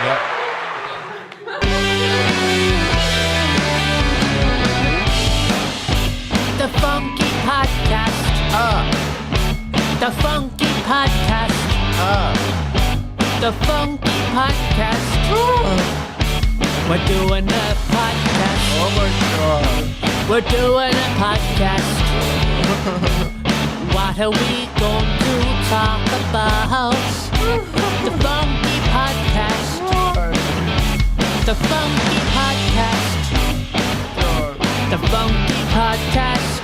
Yeah. The Funky Podcast. The Funky Podcast. The Funky Podcast. We're doing a podcast. Oh my god. We're doing a podcast. What are we going to talk about? The Funky Podcast. The Funky Podcast. The Funky Podcast.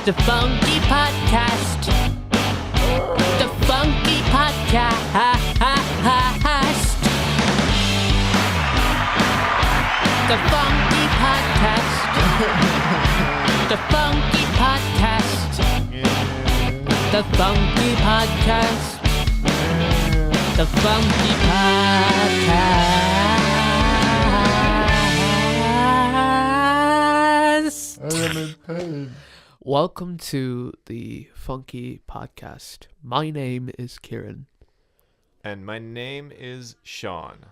The Funky Podcast. The Funky Podcast. The Funky Podcast. The Funky Podcast. The Funky Podcast. The Funky Podcast. I am in pain. Welcome to the Funky Podcast. My name is Kieran. And my name is Sean.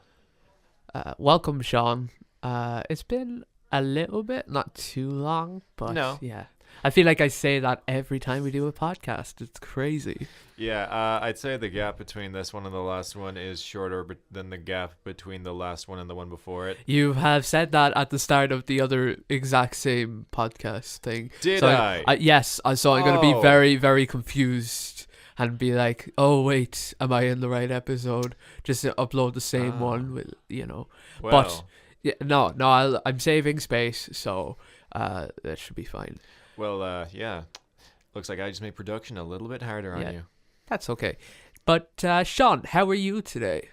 Welcome, Sean. It's been a little bit, not too long, but No. yeah. I feel like I say that every time we do a podcast. It's crazy. Yeah, I'd say the gap between this one and the last one is shorter than the gap between the last one and the one before it. You have said that at the start of the other exact same podcast thing. Did so I? Yes, so I'm going to be Oh. very, very confused and be like, oh, wait, am I in the right episode? Just to upload the same one with, Well, But yeah, no, I'm saving space, so that should be fine. yeah. Looks like I just made production a little bit harder on Yeah. you. That's okay. But Sean, how are you today?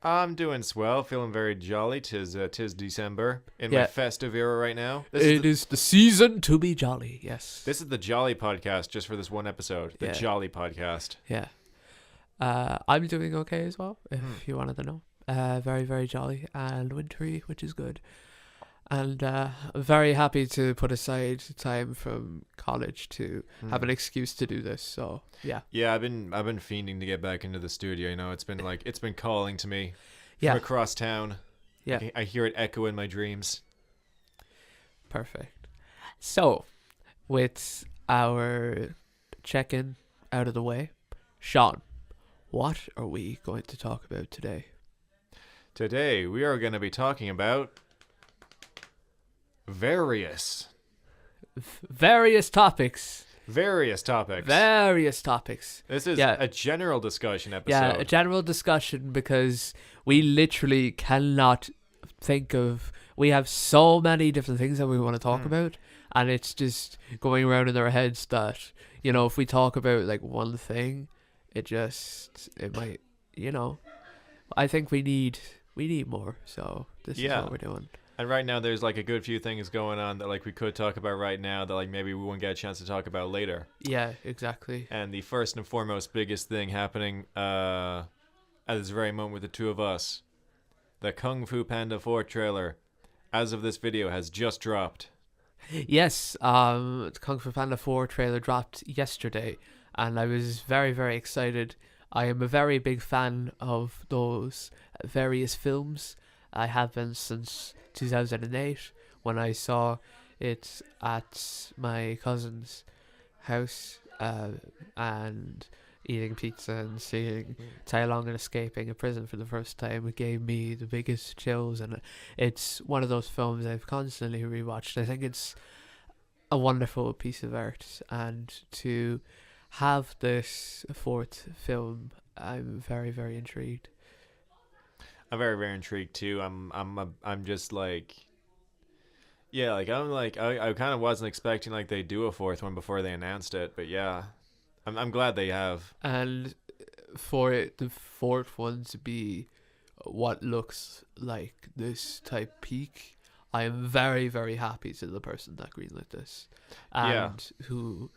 I'm doing swell, feeling very jolly. Tis December in Yeah. my festive era right now. It is the season to be jolly. Yes. This is the Jolly Podcast just for this one episode. The Yeah. Jolly Podcast. Yeah. I'm doing okay as well, if you wanted to know. Very, very jolly and wintry, which is good. And very happy to put aside time from college to have an excuse to do this. So yeah. Yeah, I've been fiending to get back into the studio. You know, it's been calling to me Yeah. from across town. Yeah. I hear it echo in my dreams. Perfect. So, with our check-in out of the way, Sean, what are we going to talk about today? Today we are going to be talking about various topics. Various topics. Yeah. This is a general discussion episode. Yeah, a general discussion because we literally cannot think of... We have so many different things that we want to talk about, and it's just going around in our heads that, if we talk about like one thing, it might, I think we need more. So this is what we're doing. And right now there's like a good few things going on that like we could talk about right now that like maybe we won't get a chance to talk about later. Yeah, exactly. And the first and foremost biggest thing happening at this very moment with the two of us, the Kung Fu Panda 4 trailer, as of this video, has just dropped. Yes, the Kung Fu Panda 4 trailer dropped yesterday, and I was very, very excited. I am a very big fan of those various films. I have been since 2008 when I saw it at my cousin's house and eating pizza and seeing Tai Lung and escaping a prison for the first time. It gave me the biggest chills, and it's one of those films I've constantly rewatched. I think it's a wonderful piece of art, and to have this fourth film, I'm very, very intrigued. I'm very, very intrigued too. I'm just like, yeah, like I kind of wasn't expecting like they do a fourth one before they announced it, but yeah, I'm glad they have. And for the fourth one to be what looks like this type peak, I am very, very happy to the person that greenlit this, and who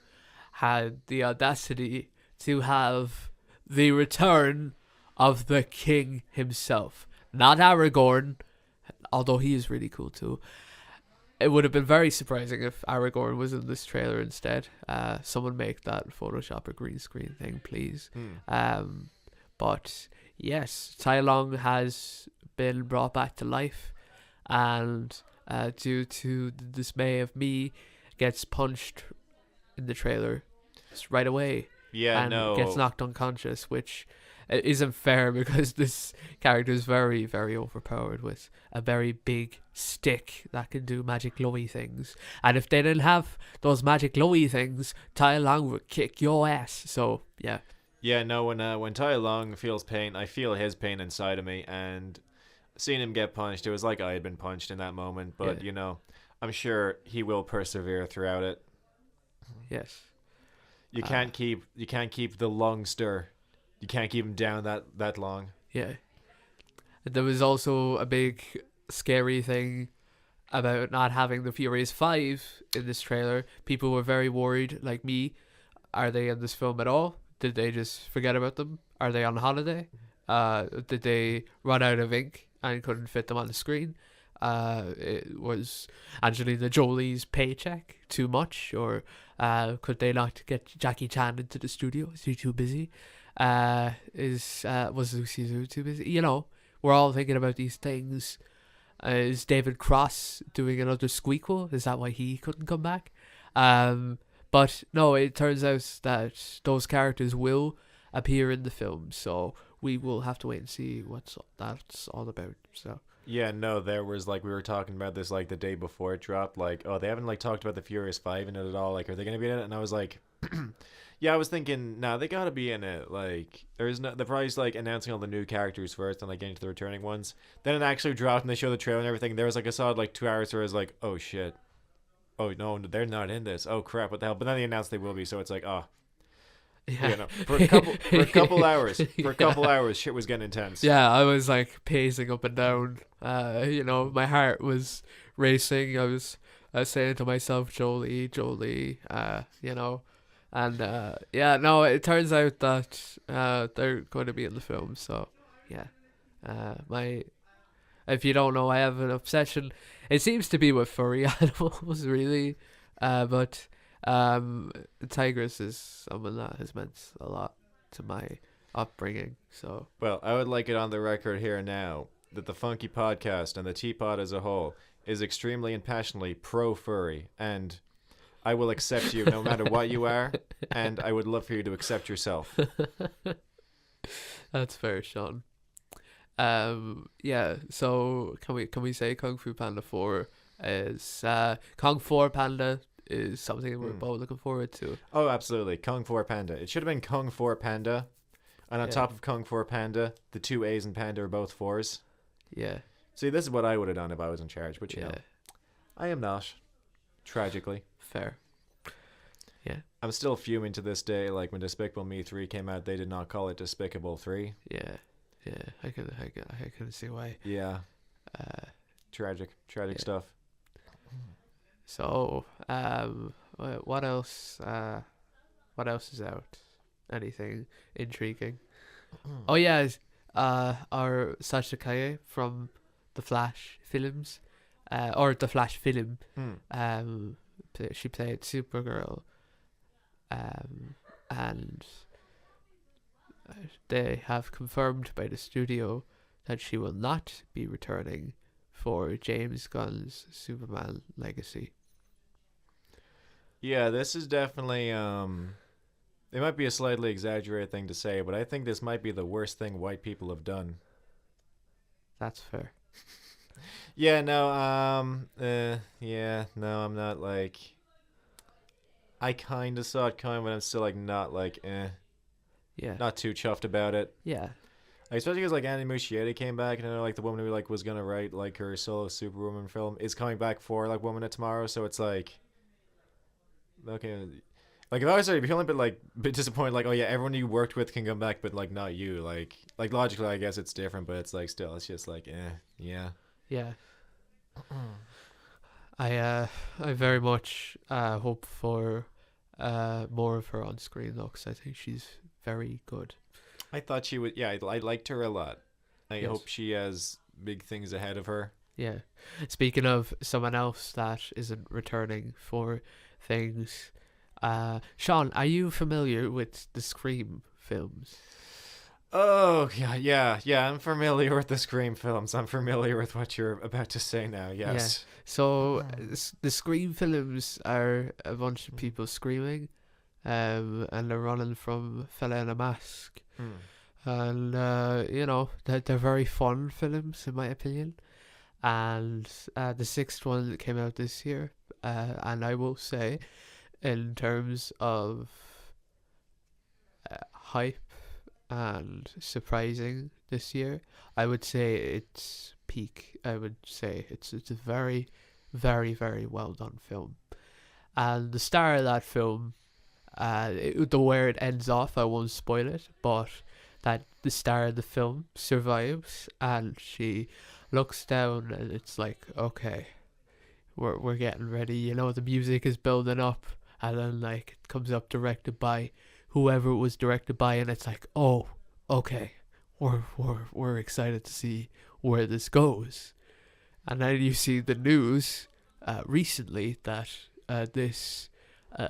had the audacity to have the return of the king himself. Not Aragorn, although he is really cool too. It would have been very surprising if Aragorn was in this trailer instead. Someone make that Photoshop or green screen thing, please. But yes, Tai Lung has been brought back to life, and due to the dismay of me, gets punched in the trailer just right away Yeah, and no. gets knocked unconscious, which isn't fair because this character is very, very overpowered with a very big stick that can do magic glowy things. And if they didn't have those magic glowy things, Tai Lung would kick your ass. So yeah. Yeah, no. When Tai Lung feels pain, I feel his pain inside of me, and seeing him get punched, it was like I had been punched in that moment. But Yeah. I'm sure he will persevere throughout it. Yes. You can't keep the lungster. You can't keep him down that long. Yeah. There was also a big scary thing about not having the Furious 5 in this trailer. People were very worried, like me. Are they in this film at all? Did they just forget about them? Are they on holiday? Did they run out of ink and couldn't fit them on the screen? It was Angelina Jolie's paycheck too much, or could they not get Jackie Chan into the studio? Is he too busy? Was Lucy Liu too busy? We're all thinking about these things. Is David Cross doing another squeakquel? Is that why he couldn't come back? But no, it turns out that those characters will appear in the film, so we will have to wait and see what that's all about. So yeah, no, there was we were talking about this the day before it dropped. Oh, they haven't talked about the Furious 5 in it at all. Are they gonna be in it? And I was like, yeah, I was thinking, nah, they gotta be in it. There's no, they're probably announcing all the new characters first and getting to the returning ones. Then it actually dropped and they show the trailer and everything. There was a solid 2 hours where I was like, oh shit, oh no, they're not in this. Oh crap, what the hell? But then they announced they will be, so it's oh. yeah, No. For a couple hours, shit was getting intense. Yeah, I was pacing up and down. My heart was racing. I was saying to myself, Jolie, and yeah, no, it turns out that they're going to be in the film. So yeah, if you don't know, I have an obsession. It seems to be with furry animals, really, but Tigress is someone that has meant a lot to my upbringing. So Well, I would like it on the record here now that the Funky Podcast and the Teapot as a whole is extremely and passionately pro-furry, and I will accept you no matter what you are, and I would love for you to accept yourself. that's fair, Sean. Yeah. So can we say Kung Fu Panda 4 is Kung Fu Panda is something we're both looking forward to. Oh, absolutely. Kung Fu Panda. It should have been Kung Fu Panda. And on top of Kung Fu Panda, the 2 A's in Panda are both 4s. Yeah. See, this is what I would have done if I was in charge, but you know, I am not. Tragically. Fair. Yeah. I'm still fuming to this day. When Despicable Me 3 came out, they did not call it Despicable 3. Yeah. Yeah. I can see why. Yeah. Tragic stuff. So, what else? What else is out? Anything intriguing? Oh yeah, our Sasha Kaye from the Flash films, or the Flash film. She played Supergirl, and they have confirmed by the studio that she will not be returning for James Gunn's Superman Legacy. Yeah, this is definitely it might be a slightly exaggerated thing to say, but I think this might be the worst thing white people have done. That's fair. Yeah, no, I'm not I kind of saw it coming, but I'm still not Yeah. not too chuffed about it. Yeah. Especially because Andy Muschietti came back, and I know the woman who was gonna write her solo Superwoman film is coming back for Woman of Tomorrow, so it's okay. If I was feeling a bit disappointed, oh yeah, everyone you worked with can come back, but not you. Logically, I guess it's different, but it's still, it's just yeah. Yeah. I very much hope for more of her on screen though, because I think she's very good. I thought she would. Yeah, I liked her a lot. I hope she has big things ahead of her. Yeah. Speaking of someone else that isn't returning for things, Sean, are you familiar with the Scream films? Oh, yeah. I'm familiar with the Scream films. I'm familiar with what you're about to say now. Yes. So the Scream films are a bunch of Mm. people screaming, and they're running from fella in a mask, Hmm. and they're very fun films in my opinion. And the sixth one came out this year, and I will say, in terms of hype and surprising this year, I would say it's peak. I would say it's a very, very, very well done film. And the star of that film, where it ends off, I won't spoil it, but that the star of the film survives, and she looks down, and it's like, okay, we're getting ready. The music is building up, and then like it comes up directed by whoever it was directed by, and it's like, oh, okay, we're excited to see where this goes. And then you see the news recently that this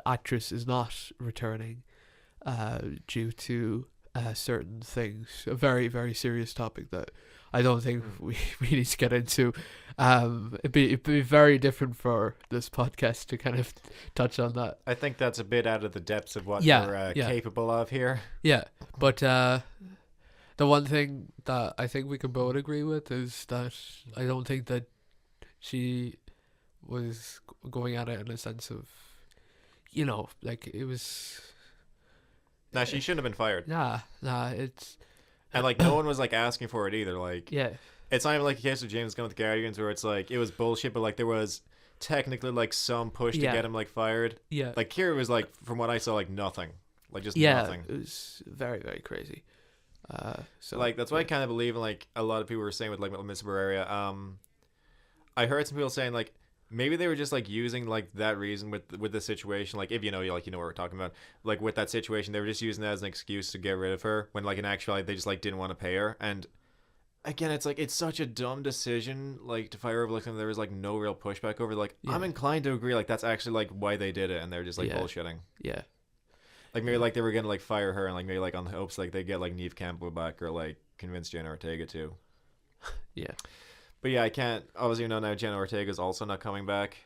actress is not returning due to certain things. A very, very serious topic that I don't think we need to get into. It'd be very different for this podcast to kind of touch on that. I think that's a bit out of the depths of what Yeah, we're yeah. capable of here. Yeah, but the one thing that I think we can both agree with is that I don't think that she was going at it in a sense of, like it was. Now, she shouldn't have been fired. Nah, it's. And, like, no one was, like, asking for it either. Like, Yeah. it's not even like a case of James Gunn with the Guardians where it's, like, it was bullshit, but, like, there was technically, like, some push to Yeah. get him, like, fired. Yeah. Like, Kira was, like, from what I saw, like, nothing. Like, just Yeah, nothing. it was very, very crazy. So Like, that's why I kind of believe in, like, a lot of people were saying with, like, Miss Bavaria. I heard some people saying, like, maybe they were just like using like that reason with the situation, like if you know what we're talking about, like with that situation they were just using that as an excuse to get rid of her when like in actuality they just like didn't want to pay her. And again, it's like it's such a dumb decision like to fire her over like something there was like no real pushback over. Like Yeah. I'm inclined to agree like that's actually like why they did it and they're just like Yeah. bullshitting. Yeah. Like maybe like they were gonna like fire her and like maybe like on the hopes like they get like Neve Campbell back or like convince Jenna Ortega too. Yeah. But yeah, I can't obviously know now Jenna Ortega's also not coming back.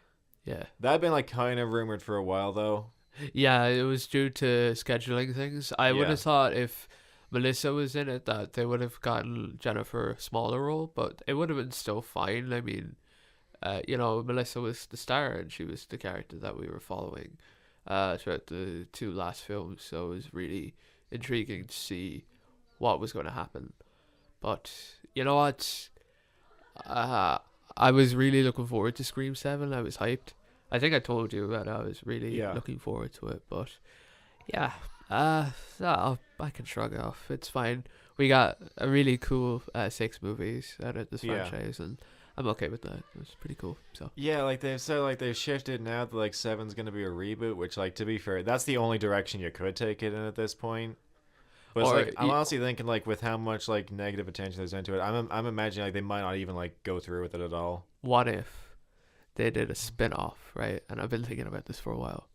Yeah. That had been like kind of rumored for a while though. Yeah, it was due to scheduling things. I would Yeah. have thought if Melissa was in it that they would have gotten Jennifer a smaller role, but it would have been still fine. I mean, Melissa was the star and she was the character that we were following throughout the two last films, so it was really intriguing to see what was going to happen. But you know what? I was really looking forward to Scream 7. I was hyped. I think I told you that I was really looking forward to it. But yeah, I can shrug it off. It's fine. We got a really cool 6 movies out of this franchise, and I'm okay with that. It was pretty cool. So Yeah, like they've said, like they've shifted now that like 7's gonna be a reboot, which like to be fair, that's the only direction you could take it in at this point. But it's Or like I'm honestly thinking like with how much like negative attention there's into it, I'm imagining like they might not even like go through with it at all. what if they did a spin-off, right? And I've been thinking about this for a while.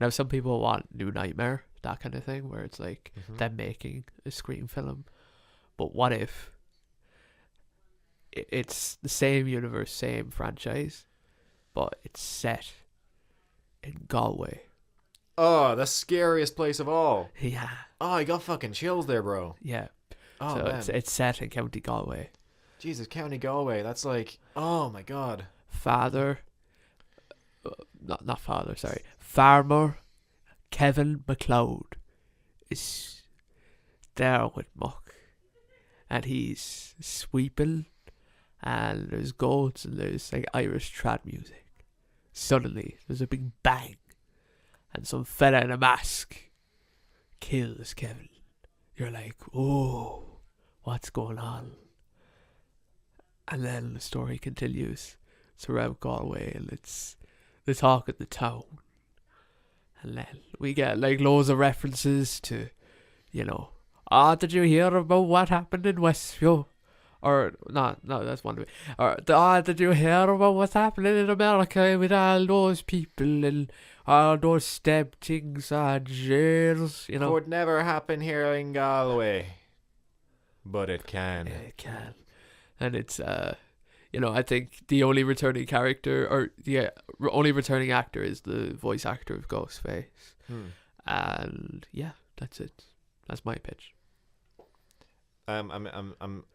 Now, some people want New Nightmare, that kind of thing, where it's like them making a Scream film. But what if it's the same universe, same franchise, but it's set in Galway? Oh, the scariest place of all. Yeah, Oh, I got fucking chills there, bro. yeah. Oh So man, it's set in County Galway. Jesus, County Galway. That's like, oh my god. Father, not father, sorry, Farmer Kevin MacLeod is there with Muck, and he's sweeping, and there's goats and there's like Irish trad music. Suddenly, there's a big bang, and some fella in a mask kills Kevin. You're like, oh, what's going on? And then the story continues throughout Galway, and it's the talk of the town. And then we get like loads of references to, did you hear about what happened in Westview? Or not, no, that's one of it. Or did you hear about what's happening in America with all those people and all those stab things and jails? You know, Could never happen here in Galway, but it can. yeah, it can. And it's I think the only returning character or the only returning actor is the voice actor of Ghostface. And yeah, that's it. That's my pitch. I'm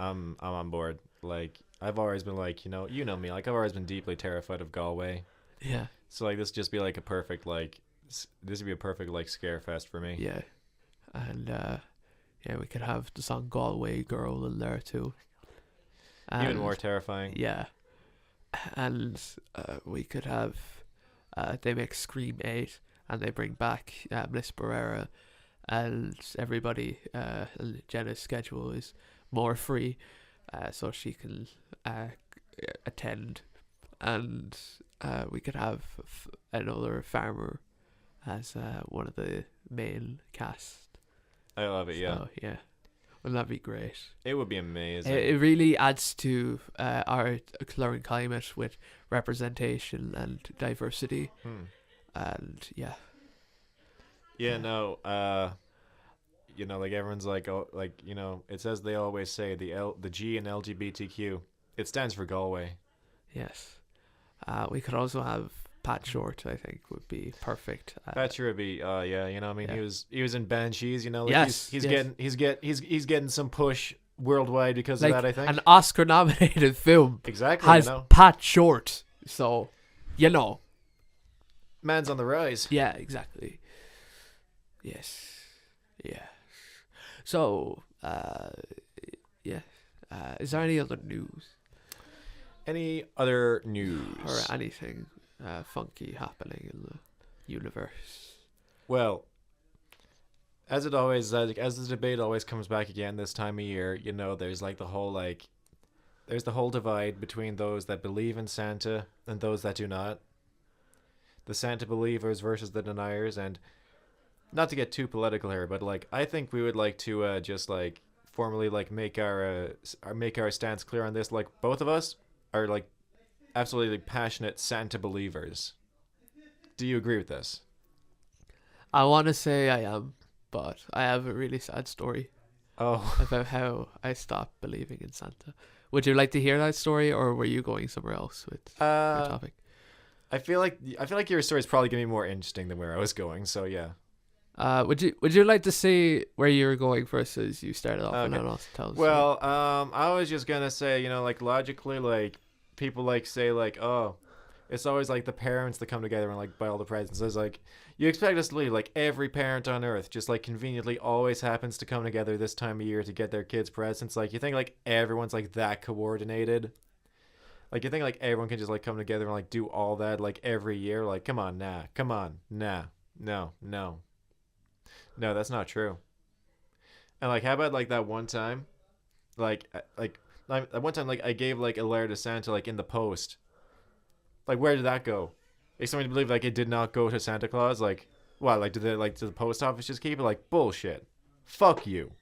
on board. Like, I've always been like, you know me. Like, I've always been deeply terrified of Galway. Yeah. So like, this just be like a perfect like, this would be a perfect like scare fest for me. Yeah. And we could have the song Galway Girl in there too. Even And, more terrifying. Yeah. And we could have they make Scream 8 and they bring back Miss Barrera, and everybody Jenna's schedule is more free, so she can attend, and we could have another farmer as one of the main cast. I love it. Yeah. So, yeah. Well, that'd be great. It would be amazing. It really adds to our current climate with representation and diversity. And yeah. Yeah, no. Like everyone's like, oh, like, it says they always say the G in LGBTQ. It stands for Galway. Yes. We could also have Pat Short. I think would be perfect. Pat Short would be, yeah. Yeah. He was in Banshees. Like Yes, he's yes. he's getting some push worldwide because Like of that. I think an Oscar-nominated film exactly. has Pat Short. So, man's on the rise. Yeah, exactly. Yes. Yeah. So, is there any other news Any other news? or anything funky happening in the universe? Well, as it always as the debate always comes back again this time of year, there's like there's the whole divide between those that believe in Santa and those that do not. The Santa believers versus the deniers, and not to get too political here, but like I think we would like to just like formally like make our stance clear on this. Like both of us are like absolutely passionate Santa believers. Do you agree with this? I want to say I am, but I have a really sad story Oh, about how I stopped believing in Santa. Would you like to hear that story, or were you going somewhere else with your topic? I feel like your story is probably gonna be more interesting than where I was going. So yeah. Would you like to say where you were going versus you started off and Okay. then also tell us? Well, I was just gonna say, like logically, like people like say like, oh, it's always like the parents that come together and like buy all the presents. It's like you expect us to believe like every parent on earth just like conveniently always happens to come together this time of year to get their kids presents. Like you think like everyone's like that coordinated. Like you think like everyone can just like come together and like do all that like every year. Like come on, nah, no. No, that's not true. And like, how about like that one time, like that one time, like I gave like a letter to Santa like in the post. Like, where did that go? Like, somebody believe like it did not go to Santa Claus. Like, what? Like, did the post office just keep it? Like, bullshit. Fuck you.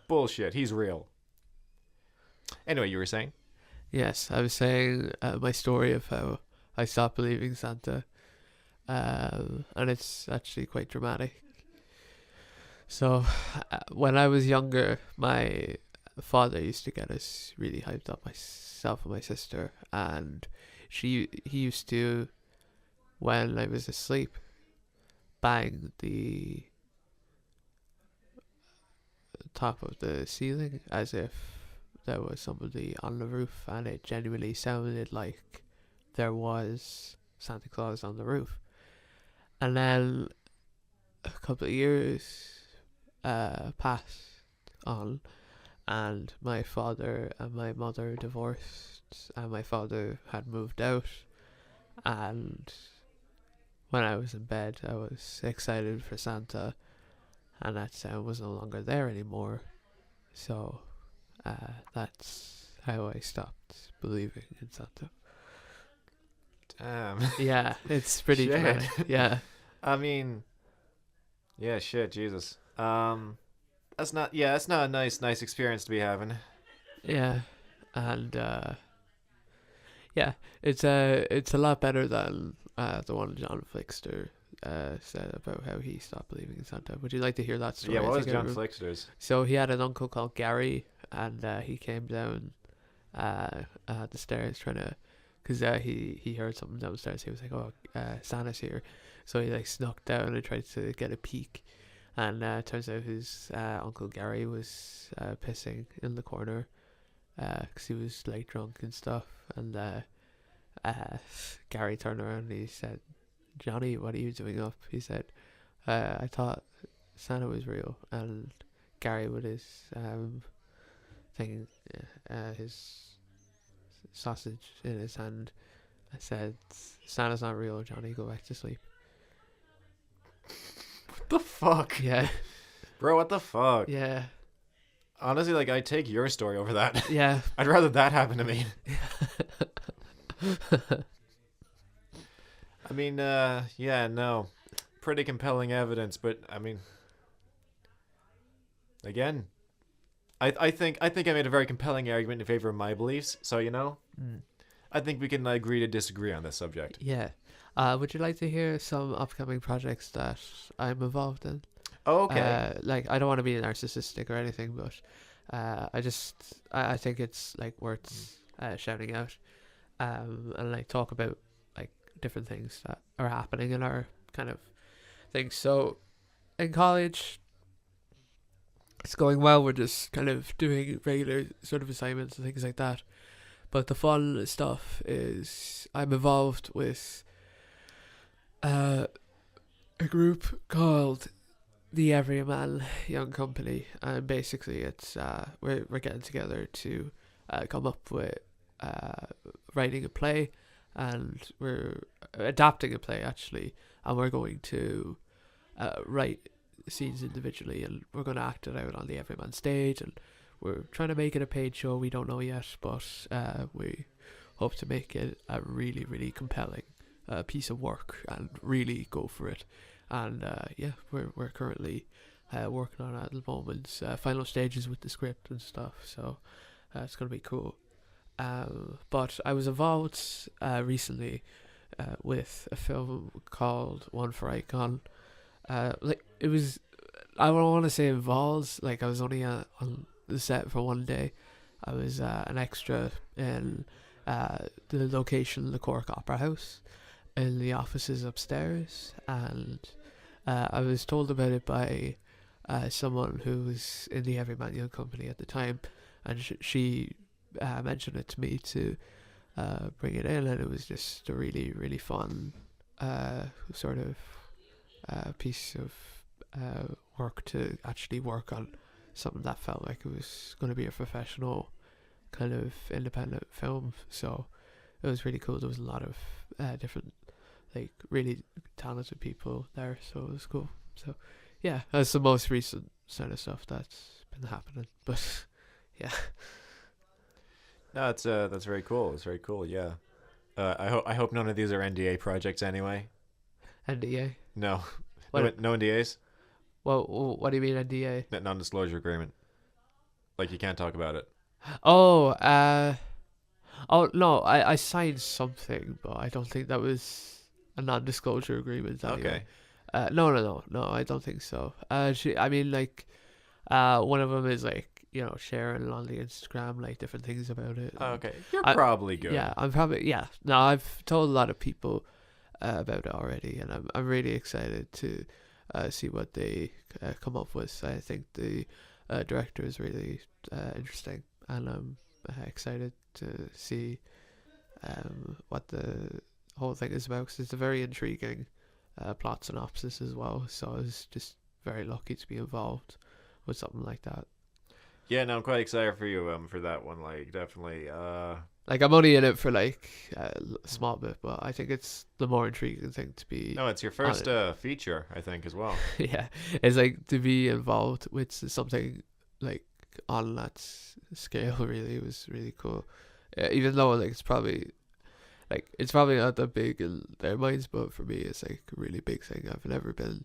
Bullshit. He's real. Anyway, you were saying? Yes, I was saying my story of how I stopped believing Santa, and it's actually quite dramatic. So, when I was younger, my father used to get us really hyped up, myself and my sister, and he used to, when I was asleep, bang the top of the ceiling as if there was somebody on the roof, and it genuinely sounded like there was Santa Claus on the roof. And then a couple of years passed on, and my father and my mother divorced, and my father had moved out, and when I was in bed I was excited for Santa, and that sound was no longer there anymore. So that's how I stopped believing in Santa. Damn. Yeah, it's pretty Shit. dramatic. Yeah. I mean, yeah, shit, Jesus. That's not a nice experience to be having. Yeah. and yeah, it's a lot better than the one John Flickster said about how he stopped believing in Santa. Would you like to hear that story? Yeah, what I was think John Flickster's? So he had an uncle called Gary, and he came down the stairs trying to, because he heard something downstairs. He was like, "Oh, Santa's here," so he like snuck down and tried to get a peek, and turns out his uncle Gary was pissing in the corner, because he was like drunk and stuff, and Gary turned around and he said, "Johnny, what are you doing up?" He said, "I thought Santa was real," and Gary with his thing, his sausage in his hand, I said, "Santa's not real, Johnny. Go back to sleep." What the fuck? Yeah, Bro, what the fuck? yeah, Honestly, like, I take your story over that. yeah. I'd rather that happen to me. I mean, yeah, no. Pretty compelling evidence, but, I mean... Again, I think I made a very compelling argument in favor of my beliefs, so, you know, I think we can agree to disagree on this subject. Yeah. Would you like to hear some upcoming projects that I'm involved in? Okay. Like, I don't want to be narcissistic or anything, but I think it's like worth shouting out, and like talk about like different things that are happening in our kind of things. So in college, it's going well. We're just kind of doing regular sort of assignments and things like that. But the fun stuff is I'm involved with a group called the Everyman Young Company, and basically it's we're getting together to come up with writing a play, and we're adapting a play actually, and we're going to write scenes individually, and we're going to act it out on the Everyman stage, and we're trying to make it a paid show. We don't know yet, but we hope to make it a really, really compelling piece of work and really go for it. And yeah, we're currently working on it at the moment, final stages with the script and stuff. So it's gonna be cool. But I was involved recently with a film called One for Icon. Like it was, I don't want to say involved. Like I was only on the set for one day. I was an extra in the location, the Cork Opera House, in the offices upstairs, and I was told about it by someone who was in the Everyman Young Company at the time, and she mentioned it to me to bring it in, and it was just a really, really fun sort of piece of work to actually work on something that felt like it was going to be a professional kind of independent film. So it was really cool. There was a lot of different, like, really talented people there, so it was cool. So yeah, that's the most recent sort of stuff that's been happening. But yeah, No, that's very cool. It's very cool. Yeah. I hope none of these are NDA projects anyway. NDA. No. What? No NDAs. Well, what do you mean NDA? Non-disclosure agreement. Like you can't talk about it. Oh, oh no, I signed something, but I don't think that was a non-disclosure agreement. Anyway. Okay. No, I don't think so. I mean, like, one of them is like, you know, sharing on the Instagram, like, different things about it. Oh, okay. You're probably good. Yeah, I'm probably, yeah. No, I've told a lot of people about it already, and I'm really excited to see what they come up with. I think the director is really interesting, and I'm excited to see what the whole thing is about, because it's a very intriguing plot synopsis as well. So I was just very lucky to be involved with something like that. Yeah, no, I'm quite excited for you for that one. Like, definitely. Like, I'm only in it for like a small bit, but I think it's the more intriguing thing to be. No, it's your first feature, I think, as well. Yeah, it's like to be involved with something like on that scale. Really, it was really cool. Even though like it's probably not that big in their minds, but for me, it's like a really big thing. I've never been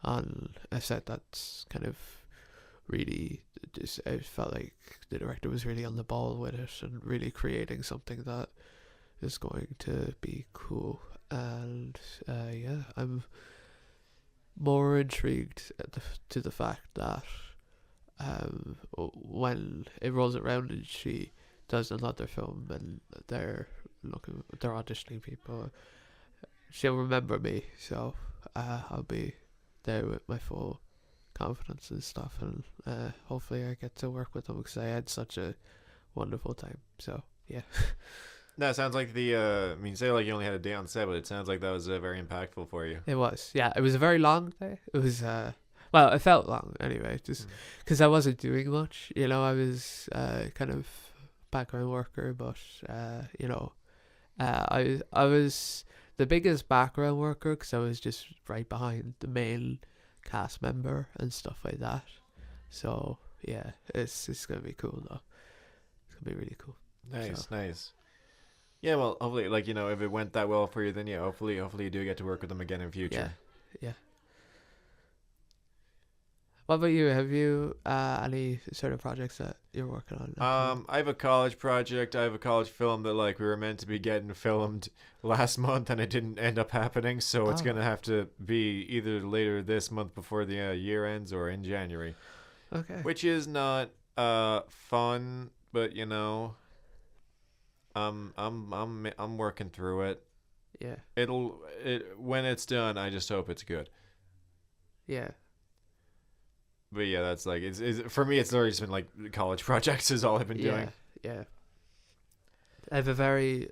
on a set that's kind of really just, I felt like the director was really on the ball with it and really creating something that is going to be cool. And yeah, I'm more intrigued to the fact that when it rolls around and she does another film and they're auditioning people, she'll remember me. So I'll be there with my full confidence and stuff, and hopefully I get to work with them because I had such a wonderful time. So yeah. No, it sounds like I mean, say like you only had a day on set, but it sounds like that was very impactful for you. It was, yeah. It was a very long day. It was, well, it felt long anyway, just because I wasn't doing much. You know, I was kind of background worker, but you know, I was the biggest background worker because I was just right behind the main cast member and stuff like that. So yeah, it's gonna be cool though. It's gonna be really cool. Nice, nice. Yeah, well, hopefully, like, you know, if it went that well for you, then yeah, hopefully you do get to work with them again in future. Yeah. What about you? Have you any sort of projects that you're working on? I have a college project. I have a college film that like we were meant to be getting filmed last month, and it didn't end up happening. So it's gonna have to be either later this month before the year ends, or in January. Okay. Which is not fun, but you know. I'm working through it. Yeah. When it's done, I just hope it's good. Yeah. But yeah, that's like it's for me. It's literally just been like college projects is all I've been doing. Yeah. I have a very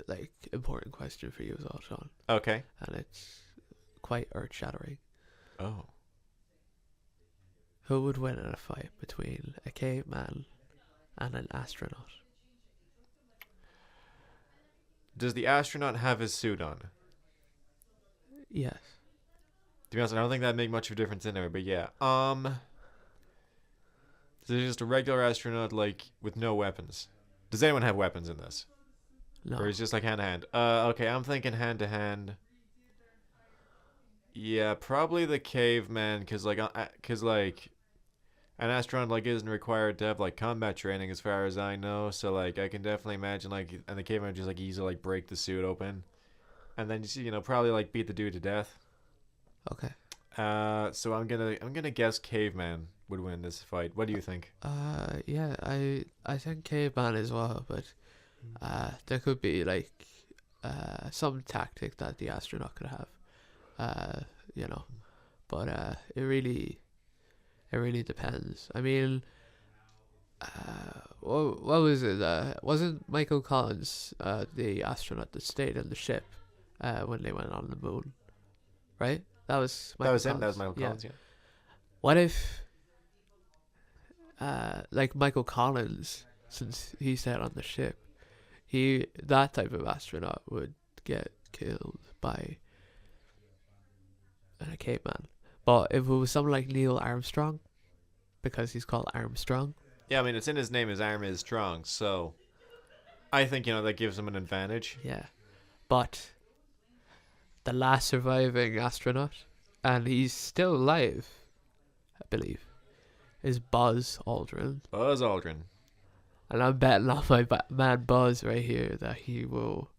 important question for you as well, Sean. Okay. And it's quite earth-shattering. Oh. Who would win in a fight between a caveman and an astronaut? Does the astronaut have his suit on? Yes. To be honest, I don't think that'd make much of a difference anyway, but yeah. So there's just a regular astronaut, like, with no weapons. Does anyone have weapons in this? No. Or is it just like hand to hand? Okay, I'm thinking hand to hand. Yeah, probably the caveman, because an astronaut like isn't required to have like combat training as far as I know, so like I can definitely imagine like, and the caveman just like easily like break the suit open, and then you know probably like beat the dude to death. Okay. So I'm gonna guess caveman would win this fight. What do you think? Yeah, I think caveman as well, but there could be like some tactic that the astronaut could have, you know, but it really depends. I mean, what was it? Wasn't Michael Collins the astronaut that stayed in the ship when they went on the moon? Right? That was Michael Collins. Him. That was Michael Collins. Yeah. What if, like Michael Collins, since he stayed on the ship, that type of astronaut would get killed by a caveman. But if it was someone like Neil Armstrong, because he's called Armstrong. Yeah, I mean, it's in his name. His arm is strong, so I think, you know, that gives him an advantage. Yeah. But the last surviving astronaut, and he's still alive, I believe, is Buzz Aldrin. Buzz Aldrin. And I'm betting on my man Buzz right here that he will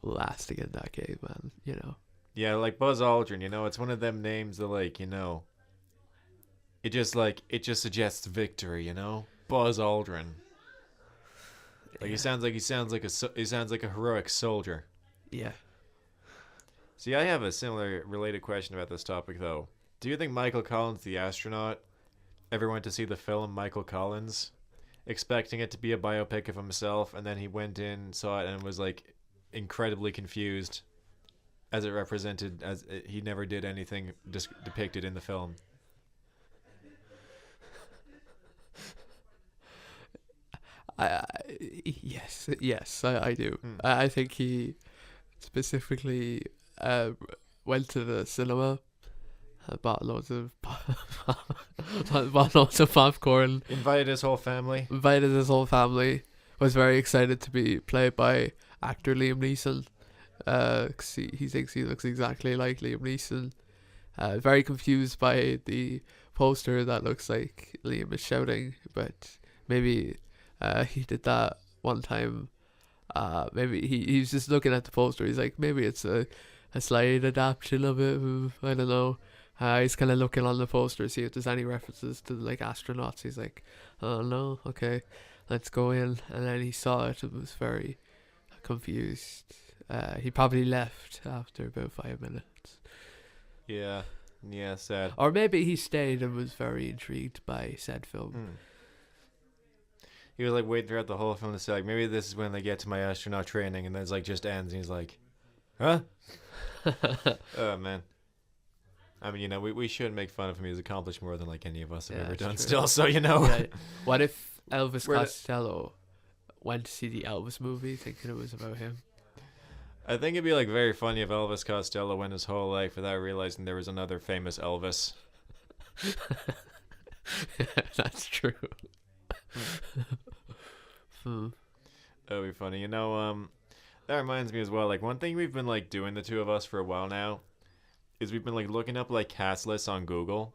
last against that caveman, you know. Yeah, like Buzz Aldrin, you know, it's one of them names that, like, you know, it just suggests victory, you know. Buzz Aldrin. Like he sounds like a heroic soldier. Yeah. See, I have a similar related question about this topic though. Do you think Michael Collins, the astronaut, ever went to see the film Michael Collins, expecting it to be a biopic of himself, and then he went in, saw it, and was like incredibly confused, as it represented as he never did anything depicted in the film? Yes, I do. I think he specifically went to the cinema, bought loads of popcorn, Invited his whole family. Was very excited to be played by actor Liam Neeson. 'Cause he thinks he looks exactly like Liam Neeson. Very confused by the poster that looks like Liam is shouting, but maybe he did that one time. Maybe he's just looking at the poster. He's like, maybe it's a slight adaptation of it. I don't know. He's kind of looking on the poster, see if there's any references to like astronauts. He's like, oh no, okay, let's go in. And then he saw it and was very confused. He probably left after about 5 minutes. Yeah, sad. Or maybe he stayed and was very intrigued by said film. He was like waiting throughout the whole film to say like, maybe this is when they get to my astronaut training, and then it's like just ends and he's like, huh? Oh man. I mean, we shouldn't make fun of him. He's accomplished more than like any of us have ever done. True. Still, so Yeah. What if Elvis Costello went to see the Elvis movie thinking it was about him? I think it'd be like very funny if Elvis Costello went his whole life without realizing there was another famous Elvis. That's true. That would be funny. That reminds me as well. Like one thing we've been like doing, the two of us, for a while now, is we've been like looking up like cast lists on Google.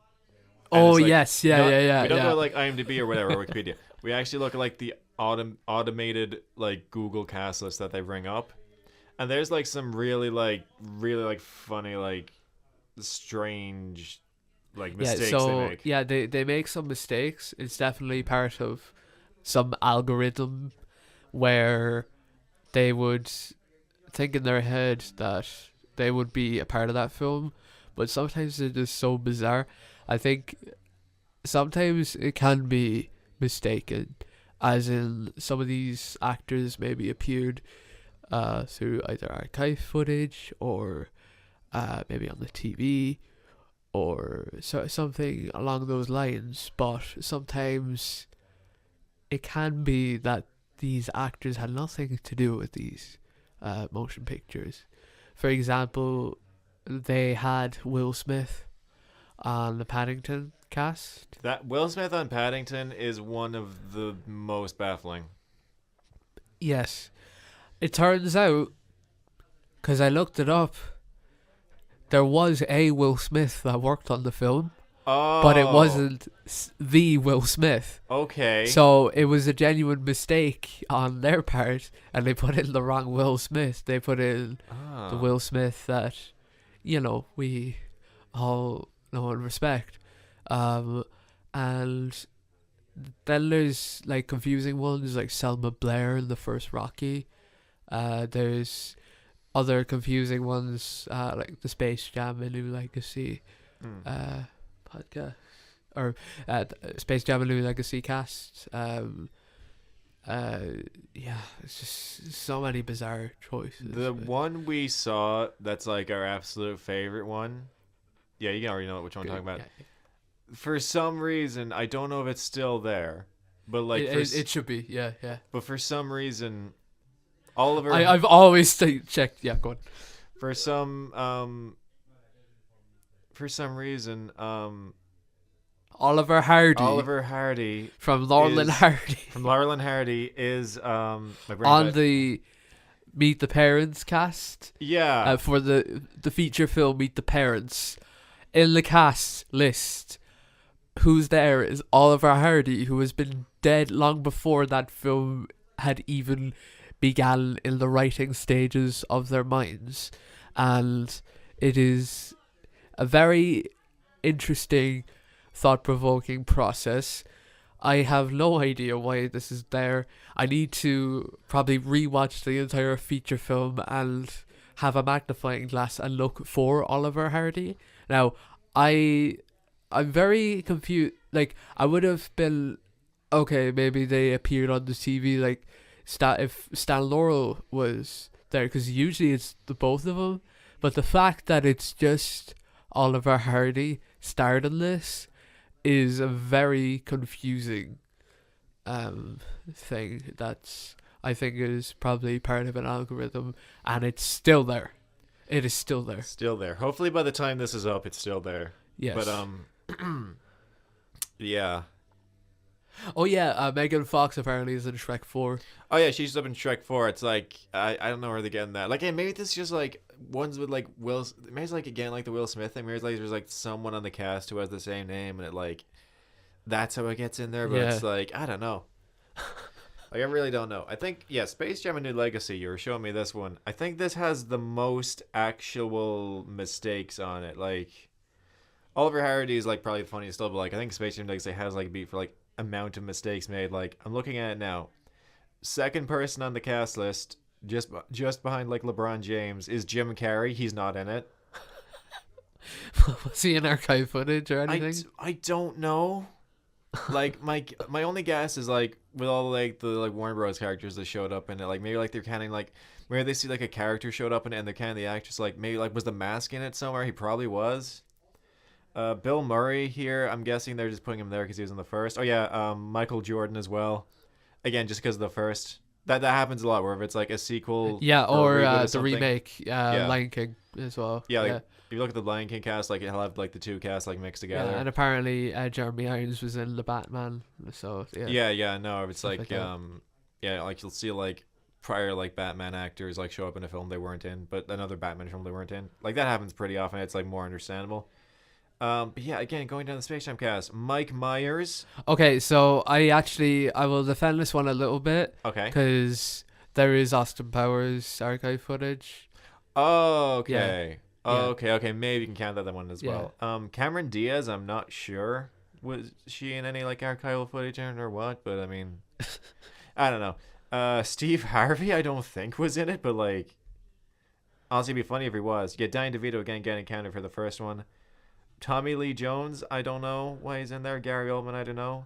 Oh like, yes, yeah. We don't go like IMDb or whatever, or Wikipedia. We actually look at like the automated like Google cast list that they bring up, and there's like some really funny like strange like mistakes they make. Yeah, they make some mistakes. It's definitely part of some algorithm where they would think in their head that they would be a part of that film, but sometimes they're just so bizarre. I think sometimes it can be mistaken, as in some of these actors maybe appeared through either archive footage or maybe on the TV or something along those lines, but sometimes it can be that these actors had nothing to do with these motion pictures. For example, they had Will Smith on the Paddington cast. That Will Smith on Paddington is one of the most baffling. Yes. It turns out, because I looked it up, there was a Will Smith that worked on the film. Oh. But it wasn't the Will Smith. Okay. So it was a genuine mistake on their part, and they put in the wrong Will Smith. They put in the Will Smith that, we all know and respect. And then there's like confusing ones like Selma Blair in the first Rocky. There's other confusing ones like the Space Jam: A New Legacy podcast, or Space Jam: A New Legacy cast. It's just so many bizarre choices. The one we saw that's like our absolute favorite one. Yeah, you already know which one I'm talking about. Yeah. For some reason, I don't know if it's still there, but like it should be. Yeah. But for some reason, Oliver. I've always checked. Yeah, go on. For some reason, Oliver Hardy from Laurel and Hardy is on the Meet the Parents cast. Yeah. For the feature film Meet the Parents, in the cast list, who's there is Oliver Hardy, who has been dead long before that film had even began in the writing stages of their minds, and it is a very interesting, thought-provoking process. I have no idea why this is there. I need to probably rewatch the entire feature film and have a magnifying glass and look for Oliver Hardy. Now, I'm very confused. Like, I would have been okay. Maybe they appeared on the TV. Like, if Stan Laurel was there, because usually it's the both of them. But the fact that it's just Oliver Hardy starred in this is a very confusing thing that's, I think, is probably part of an algorithm, and it's still there. It is still there. Still there. Hopefully by the time this is up, it's still there. Yes. But yeah. Oh yeah, Megan Fox apparently is in Shrek 4. Oh yeah, she's up in Shrek 4. It's like I don't know where they're getting that. Like, hey, maybe this is just like ones with like maybe it's like again like the Will Smith thing. Maybe it's like there's like someone on the cast who has the same name, and it like that's how it gets in there. But Yeah. it's like I don't know. Like I really don't know. I think yeah, Space Jam: A New Legacy. You were showing me this one. I think this has the most actual mistakes on it. Like Oliver Hardy is like probably the funniest still, but like I think Space Jam Legacy has like beat for like amount of mistakes made. Like I'm looking at it now. Second person on the cast list, just behind like LeBron James, is Jim Carrey. He's not in it. Was he in archive footage or anything? I don't know. Like my only guess is like with all like the like Warner Bros characters that showed up in it, like maybe like they're counting like maybe they see like a character showed up in it and they're counting the actress, like maybe like was the mask in it somewhere? He probably was. Bill Murray here, I'm guessing they're just putting him there because he was in the first. Oh yeah, Michael Jordan as well. Again, just because of the first. That happens a lot where if it's like a sequel. Yeah, or a reboot the something. remake, Lion King as well. Yeah, like, if you look at the Lion King cast, like it'll have like the two casts like mixed together. Yeah, and apparently Jeremy Irons was in the Batman. So Yeah, no, it's Stuff like like that. yeah, like you'll see like prior like Batman actors like show up in a film they weren't in, but another Batman film they weren't in. Like that happens pretty often. It's like more understandable. But yeah, again, going down the Space Jam cast, Mike Myers. Okay, so I will defend this one a little bit Okay. because there is Austin Powers archive footage. Oh, okay. Yeah. Okay. Maybe you can count that one as Yeah. well. Cameron Diaz, I'm not sure. Was she in any like archival footage or what? But I mean, I don't know. Steve Harvey, I don't think was in it, but like, honestly, it'd be funny if he was. Yeah, Danny DeVito again getting counted for the first one. Tommy Lee Jones, I don't know why he's in there. Gary Oldman, I don't know.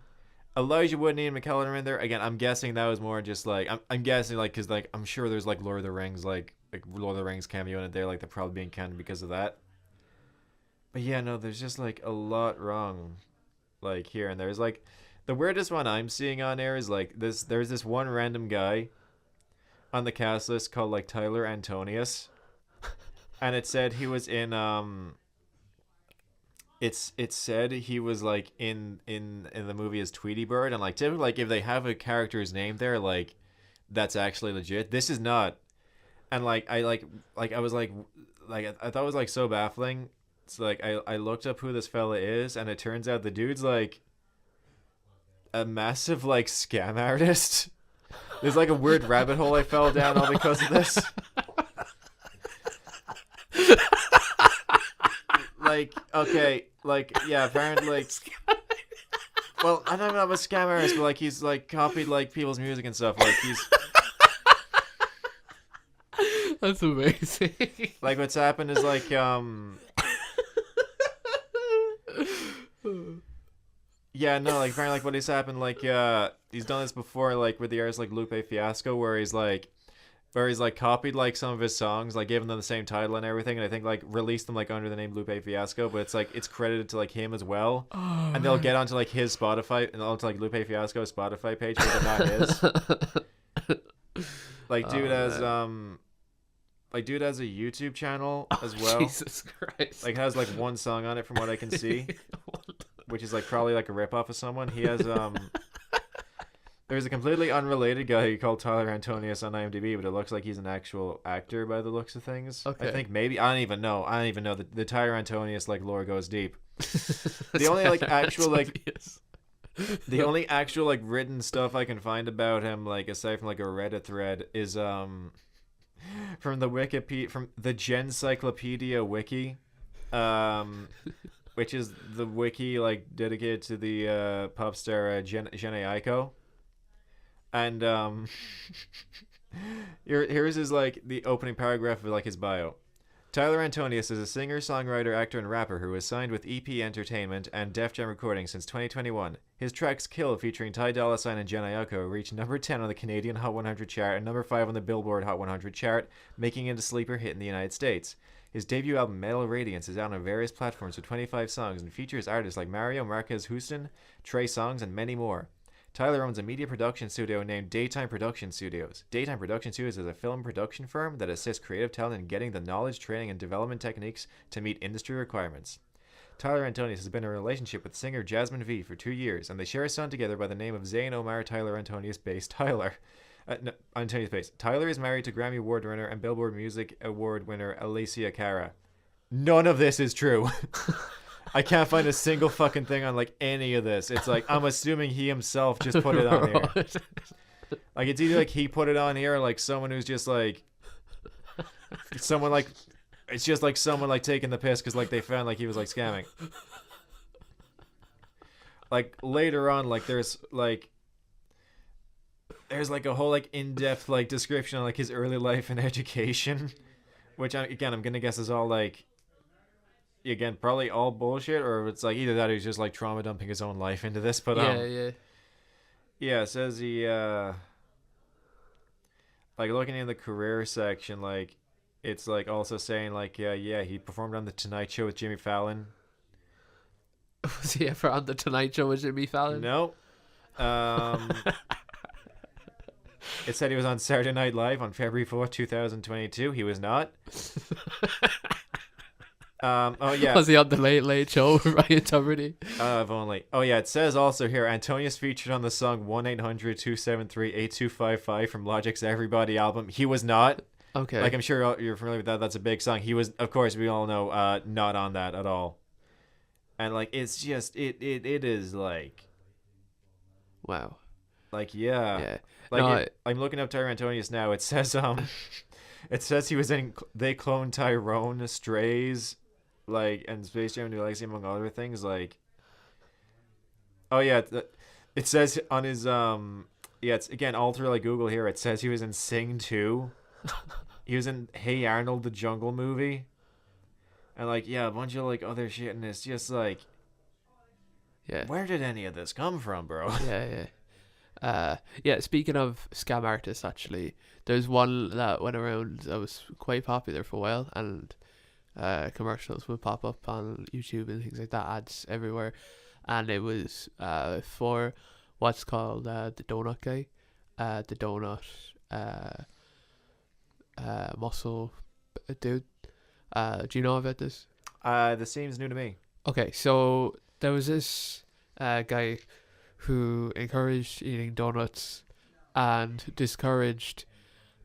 Elijah Wood and Ian McKellen are in there. Again, I'm guessing that was more just like I'm guessing like because like I'm sure there's like Lord of the Rings like Lord of the Rings cameo in it there, like they're probably being counted because of that. But yeah, no, there's just like a lot wrong, like here and there's like the weirdest one I'm seeing on air is like this. There's this one random guy on the cast list called like Tyler Antonius, and it said he was in it said he was like in the movie as Tweety Bird, and like typically like if they have a character's name there, like that's actually legit. This is not, and like I was like I thought it was like so baffling. It's like I looked up who this fella is, and it turns out the dude's like a massive like scam artist. There's like a weird rabbit hole I fell down all because of this. Like, okay, like, yeah, apparently, like, well, I don't know about scam artist, but, like, he's, like, copied, like, people's music and stuff, like, he's, That's amazing. like, what's happened is, like, yeah, no, like, apparently, like, what has happened, like, he's done this before, like, with the artist, like, Lupe Fiasco, where he's, like, copied like some of his songs, like giving them the same title and everything, and I think like released them like under the name Lupe Fiasco, but it's like it's credited to like him as well. Oh, and they'll get onto like his Spotify and onto like Lupe Fiasco's Spotify page, but they're not his. Like dude has a YouTube channel as well. Jesus Christ. Like has like one song on it from what I can see, which is like probably like a ripoff of someone. He has There's a completely unrelated guy called Tyler Antonius on IMDb, but it looks like he's an actual actor by the looks of things. Okay. I think maybe I don't even know. The Tyler Antonius like lore goes deep. The only like actual like the only actual like written stuff I can find about him, like aside from like a Reddit thread, is from the Gencyclopedia wiki, which is the wiki like dedicated to the pop star Jhené Aiko. And here's his like the opening paragraph of like his bio. Tyler Antonius is a singer, songwriter, actor, and rapper who has signed with EP Entertainment and Def Jam Recordings since 2021. His tracks "Kill" featuring Ty Dolla $ign and Jhené Aiko reached number 10 on the Canadian Hot 100 chart and number 5 on the Billboard Hot 100 chart, making it a sleeper hit in the United States. His debut album Metal Radiance is out on various platforms with 25 songs and features artists like Mario Marquez Houston, Trey Songz, and many more. Tyler owns a media production studio named Daytime Production Studios. Daytime Production Studios is a film production firm that assists creative talent in getting the knowledge, training, and development techniques to meet industry requirements. Tyler Antonius has been in a relationship with singer Jasmine V for 2 years, and they share a son together by the name of Zayn Omar Tyler Antonius based Tyler. No, Antonius based. Tyler is married to Grammy Award winner and Billboard Music Award winner Alicia Cara. None of this is true. I can't find a single fucking thing on like any of this. It's like I'm assuming he himself just put it on here. Like it's either like he put it on here or like someone who's just like someone like it's just like someone like taking the piss because like they found like he was like scamming. Like later on, like there's like a whole like in-depth like description on like his early life and education, which I'm gonna guess is all like again probably all bullshit, or it's like either that or he's just like trauma dumping his own life into this. But yeah, it says he like looking in the career section, like it's like also saying like he performed on the Tonight Show with Jimmy Fallon. Was he ever on the Tonight Show with Jimmy Fallon? No. It said he was on Saturday Night Live on February 4th, 2022. He was not. Oh yeah. Was he on the Late Late Show with Ryan Tuberty? If only. Oh yeah, it says also here Antonius featured on the song 1-800-273-8255 from Logic's Everybody album. He was not. Okay. Like I'm sure you're familiar with that. That's a big song. He was, of course, we all know, not on that at all. And like it's just it is like, wow. like yeah. Yeah. Like No, I'm looking up Tyrone Antonius now. It says it says he was in They Clone Tyrone, Strays, like and Space Jam: New Legacy among other things. Like, oh yeah, it says on his it's again all through like Google here. It says he was in Sing 2. He was in Hey Arnold the Jungle Movie, and like a bunch of like other shit, and it's just like, where did any of this come from, bro? Speaking of scam artists, actually, there's one that went around that was quite popular for a while, and commercials would pop up on YouTube and things like that, ads everywhere, and it was for what's called the donut guy, the donut muscle dude. Do you know about this? This seems new to me. Okay, so there was this guy who encouraged eating donuts and discouraged.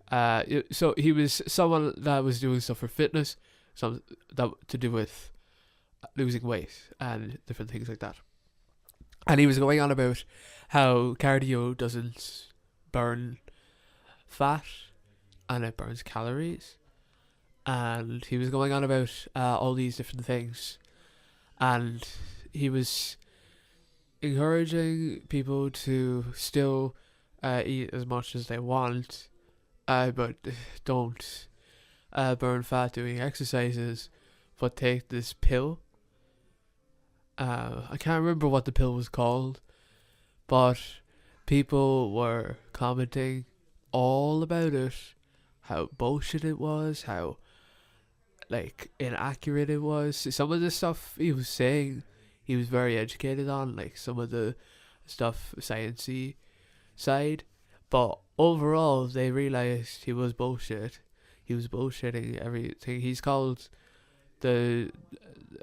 So he was someone that was doing stuff for fitness, some that to do with losing weight and different things like that. And he was going on about how cardio doesn't burn fat and it burns calories. And he was going on about all these different things. And he was encouraging people to still eat as much as they want, but don't burn fat doing exercises, but take this pill. I can't remember what the pill was called, but people were commenting all about it, how bullshit it was, how like inaccurate it was. Some of the stuff he was saying, he was very educated on, like some of the stuff sciencey side, but overall they realized he was bullshit. He was bullshitting everything. He's called the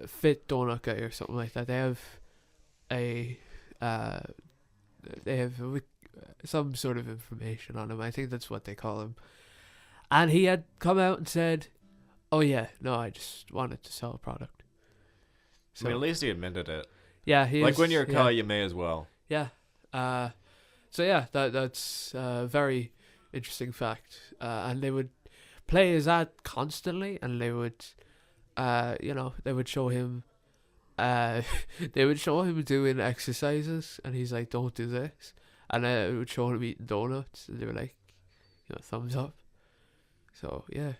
Fit Donut Guy or something like that. They have some sort of information on him. I think that's what they call him. And he had come out and said, "Oh yeah, no, I just wanted to sell a product." So, I mean, at least he admitted it. Yeah, like when you're caught, you may as well. Yeah. So yeah, that's a very interesting fact. And they would play his ad constantly, and they would, they would show him, doing exercises, and he's like, "Don't do this," and it would show him eating donuts, and they were like, thumbs up. So yeah.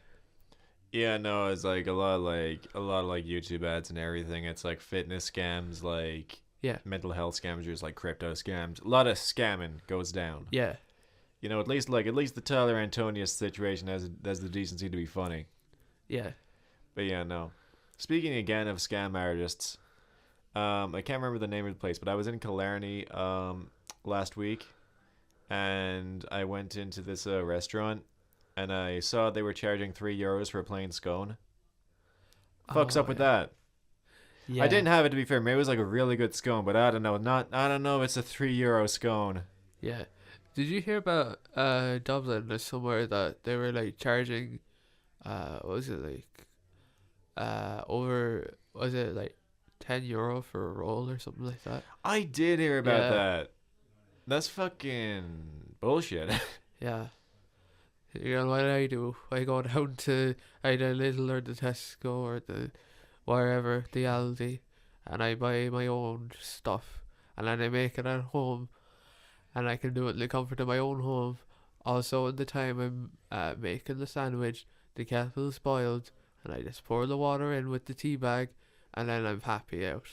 Yeah, no, it's like a lot of YouTube ads and everything. It's like fitness scams, like mental health scams, just like crypto scams. A lot of scamming goes down. Yeah. At least the Tyler Antonius situation has the decency to be funny. Yeah. But yeah, no. Speaking again of scam artists, I can't remember the name of the place, but I was in Killarney last week, and I went into this restaurant. And I saw they were charging €3 for a plain scone. Fuck's up with that? Yeah. I didn't have it, to be fair. Maybe it was like a really good scone, but I don't know. I don't know if it's a €3 scone. Yeah. Did you hear about Dublin or somewhere that they were like charging what was it like over was it like €10 for a roll or something like that? I did hear about Yeah. that. That's fucking bullshit. Yeah. You know what I do? I go down to either Lidl or the Tesco or the wherever, the Aldi, and I buy my own stuff, and then I make it at home, and I can do it in the comfort of my own home. Also, in the time I'm making the sandwich, the kettle's boiled, and I just pour the water in with the tea bag, and then I'm happy out.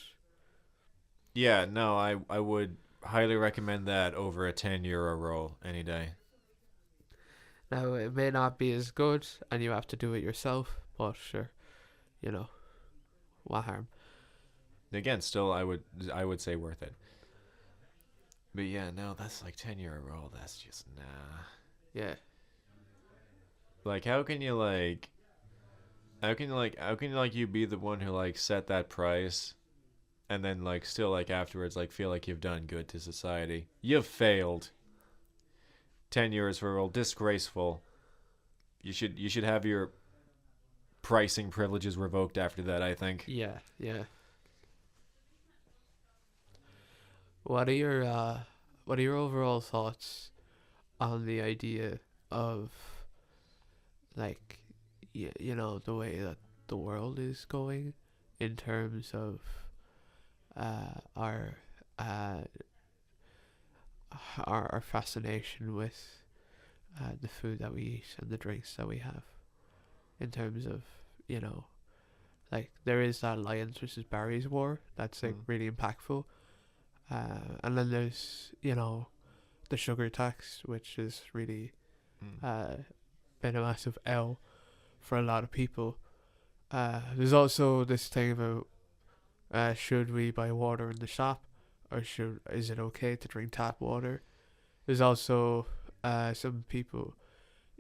Yeah, no, I would highly recommend that over a €10 roll any day. Now, it may not be as good, and you have to do it yourself, but sure, you know, what harm? Again, still I would say worth it. But yeah, no, that's like €10 roll. That's just nah. Yeah. Like, how can you you be the one who like set that price, and then like still like afterwards like feel like you've done good to society? You've failed. €10 for a roll, disgraceful. You should have your pricing privileges revoked after that, I think. Yeah, yeah. What are your overall thoughts on the idea of like you know the way that the world is going in terms of our uh our fascination with the food that we eat and the drinks that we have in terms of you know like there is that lions versus berries war that's like really impactful. And then there's, you know, the sugar tax, which is really been a massive L for a lot of people. There's also this thing about should we buy water in the shop, or is it okay to drink tap water? There's also some people,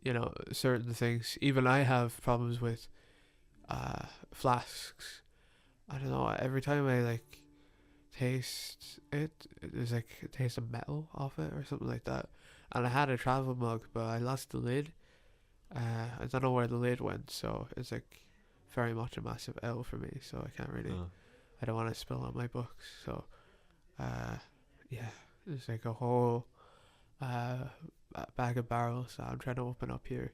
you know, certain things. Even I have problems with flasks. I don't know. Every time I like taste it, there's like a taste of metal off it or something like that. And I had a travel mug, but I lost the lid. I don't know where the lid went, so it's like very much a massive L for me. So I can't really. I don't want to spill on my books. So, yeah, there's like a whole bag of barrels that I'm trying to open up here.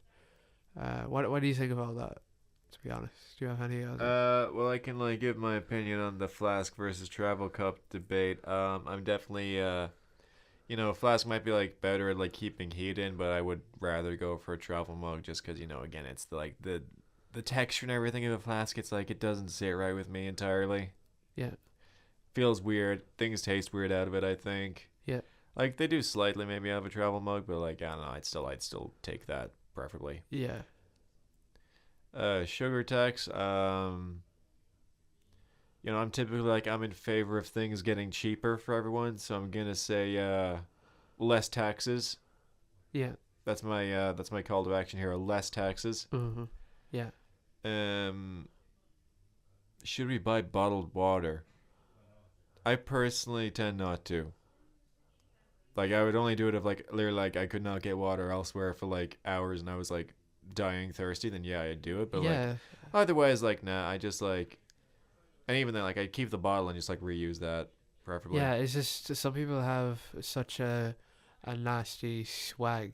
What do you think about that? To be honest, do you have any other? Well, I can like give my opinion on the flask versus travel cup debate. I'm definitely you know, a flask might be like better at like keeping heat in, but I would rather go for a travel mug just because, you know, again, it's the texture and everything of a flask. It's like it doesn't sit right with me entirely. Yeah. Feels weird. Things taste weird out of it, I think. Yeah. Like they do slightly maybe out of a travel mug, but like I don't know, I'd still take that preferably. Yeah. Sugar tax. You know, I'm typically like I'm in favor of things getting cheaper for everyone, so I'm gonna say less taxes. Yeah. That's my call to action here. Less taxes. Yeah. Should we buy bottled water? I personally tend not to. Like I would only do it if like literally like I could not get water elsewhere for like hours and I was like dying thirsty. Then yeah, I'd do it. But yeah. like otherwise, like nah. I just like, and even then, like I'd keep the bottle and just like reuse that preferably. Yeah, it's just some people have such a nasty swag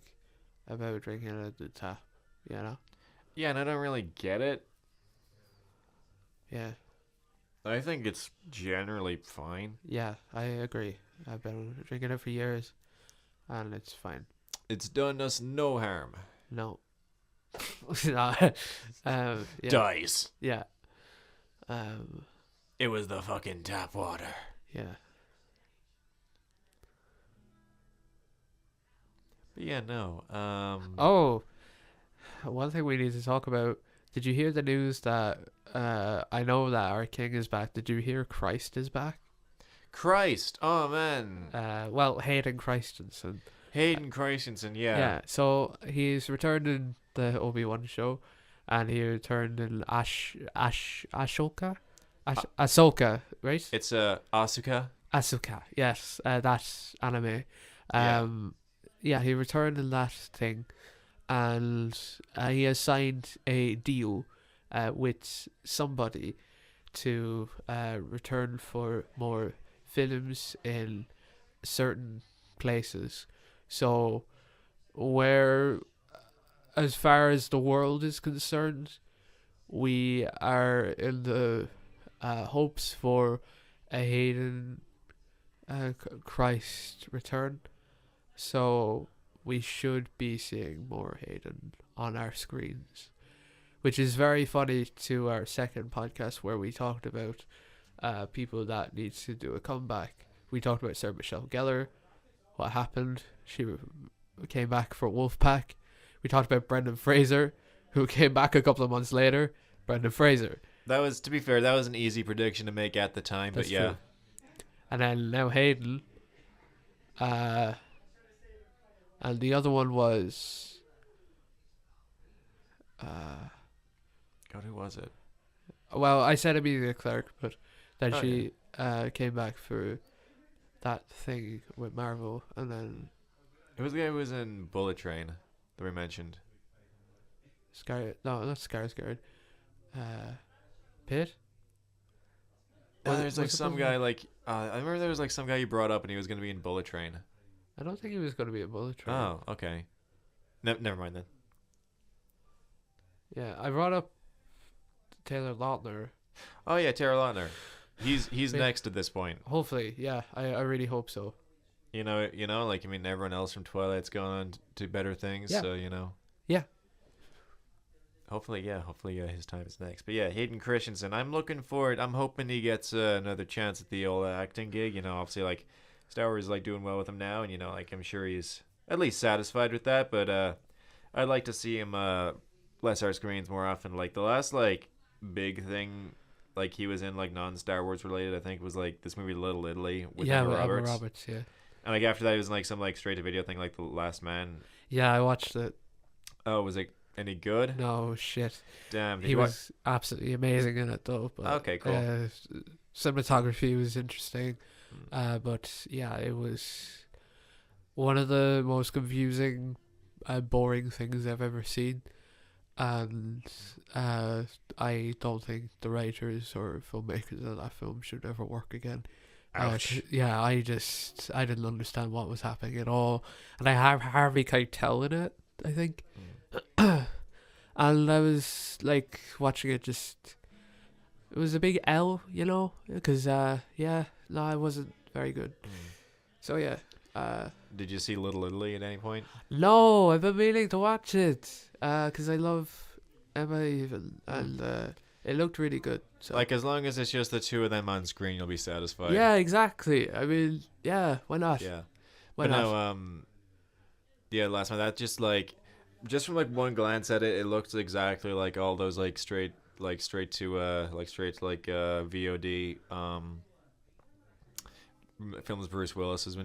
about drinking it at the tap, you know? Yeah, and I don't really get it. Yeah. I think it's generally fine. Yeah, I agree. I've been drinking it for years, and it's fine. It's done us no harm. No. No. Yeah. Dies. Yeah. It was the fucking tap water. Yeah. But yeah, no. Oh, one thing we need to talk about. Did you hear the news that I know that our king is back. Did you hear Christ is back? Christ. Oh man. Well, Hayden Christensen. Hayden Christensen, yeah. Yeah. So he's returned in the Obi-Wan show, and he returned in Ashoka, Ahsoka, right? It's Asuka. Asuka, yes, that anime. Yeah, he returned in that thing, and he has signed a deal with somebody to return for more films in certain places. So, where, as far as the world is concerned, we are in the hopes for a Hayden Christ return. So we should be seeing more Hayden on our screens, which is very funny to our second podcast where we talked about people that need to do a comeback. We talked about Sarah Michelle Gellar, what happened. She came back for Wolfpack. We talked about Brendan Fraser, who came back a couple of months later. Brendan Fraser. That was, to be fair, that was an easy prediction to make at the time, That's but yeah. true. And then now Hayden. And the other one was God, who was it? well, I said Amelia Clark, but then Oh, she came back for that thing with Marvel, and then It was the guy who was in Bullet Train that we mentioned. not Skarsgård. Pitt. There's like Was it some Bullet guy Train? like I remember there was like some guy you brought up and he was going to be in Bullet Train. I don't think he was going to be a Bullet Train. Oh, okay. Never mind then. Yeah, I brought up Taylor Lautner. Oh yeah, Taylor Lautner. He's Yeah. next at this point. Hopefully, yeah, I really hope so. You know, like I mean, everyone else from Twilight's gone on to better things. Yeah. So you know. Yeah. Hopefully, his time is next. But yeah, Hayden Christensen. I'm looking forward. I'm hoping he gets another chance at the old acting gig. You know, obviously, like Star Wars is like doing well with him now, and you know, like I'm sure he's at least satisfied with that. But I'd like to see him bless our screens more often. Like the last like big thing, like he was in like non-Star Wars related, I think was like this movie Little Italy with Emma with Emma Roberts. Roberts, yeah. And like after that, it was like some like straight to video thing, like The Last Man. Yeah, I watched it. Oh, was it any good? No shit. Damn, did He you watch? was absolutely amazing in it though. But, Okay, cool. Cinematography was interesting. But yeah, it was one of the most confusing, boring things I've ever seen. And I don't think the writers or filmmakers of that film should ever work again. Ouch. Yeah, I didn't understand what was happening at all, and I have Harvey Keitel in it, I think. And I was like watching it, just it was a big L, you know, because it wasn't very good. So yeah, Did you see Little Italy at any point? no, I've been meaning to watch it, because I love Emma even, and it looked really good. So Like as long as it's just the two of them on screen, you'll be satisfied. yeah, exactly. I mean, yeah, why not? Yeah. Why But not? no, yeah, last one that just from like one glance at it, it looks exactly like all those like straight to VOD films Bruce Willis was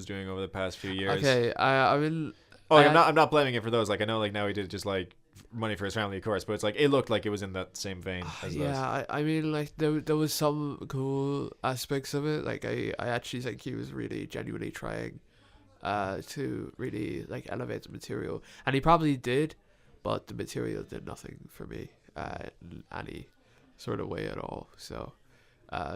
doing over the past few years. Okay, I mean, Oh, I- I'm not blaming it for those. Like I know, like now he did just like money for his family, of course, but it's like it looked like it was in that same vein as those. yeah, I mean, like there was some cool aspects of it. Like I actually think he was really genuinely trying to really like elevate the material, and he probably did, but the material did nothing for me in any sort of way at all. So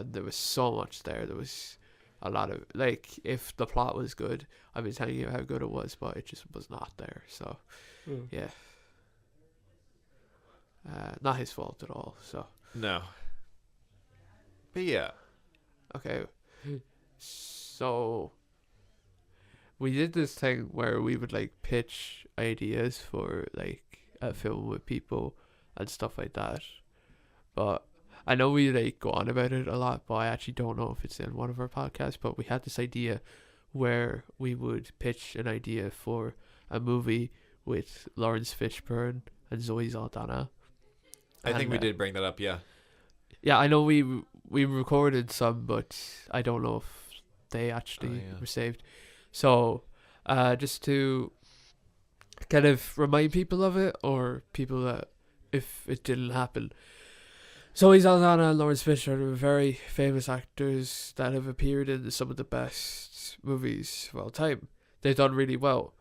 there was so much there. There was a lot of like, if the plot was good, I've been telling you how good it was, but it just was not there. So yeah, not his fault at all. So No. But yeah. okay, so we did this thing where we would like pitch ideas for like a film with people and stuff like that, but I know we like go on about it a lot, but I actually don't know if it's in one of our podcasts. But we had this idea where we would pitch an idea for a movie with Lawrence Fishburne and Zoe Saldana. I think And, we did bring that up, yeah. Yeah, I know we recorded some, but I don't know if they actually yeah. were saved. So, just to kind of remind people of it, or people that if it didn't happen. Zoe Saldana and Lawrence Fishburne are very famous actors that have appeared in some of the best movies of all time. They've done really well.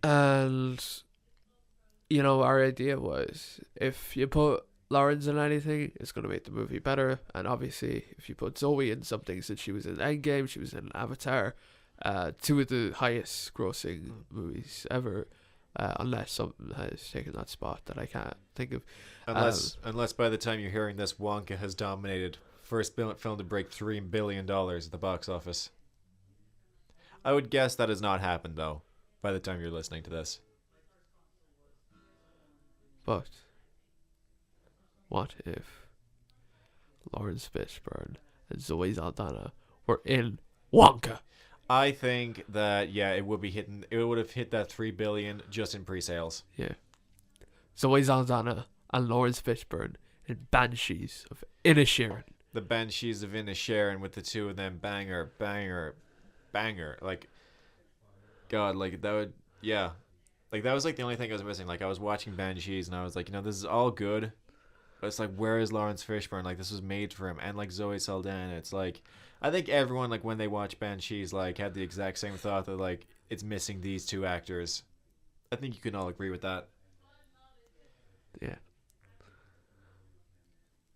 And, you know, our idea was if you put Lawrence in anything, it's going to make the movie better. And obviously, if you put Zoe in something, since she was in Endgame, she was in Avatar, two of the highest grossing movies ever, unless something has taken that spot that I can't think of. Unless by the time you're hearing this, Wonka has dominated first film to break $3 billion at the box office. I would guess that has not happened though. By the time you're listening to this, But what if Lawrence Fishburne and Zoe Saldana were in Wonka? I think that it would be hitting. It would have hit that $3 billion just in pre-sales. Yeah. Zoe Saldana and Lawrence Fishburne in Banshees of Inisherin. The Banshees of Inisherin with the two of them, banger, banger, banger. Like, God, like that would, yeah. Like that was like the only thing I was missing. Like I was watching Banshees and I was like, this is all good, but it's like, where is Lawrence Fishburne? Like this was made for him, and like Zoe Saldana. It's like, I think everyone like when they watch Banshees like had the exact same thought that like it's missing these two actors. I think you can all agree with that. Yeah.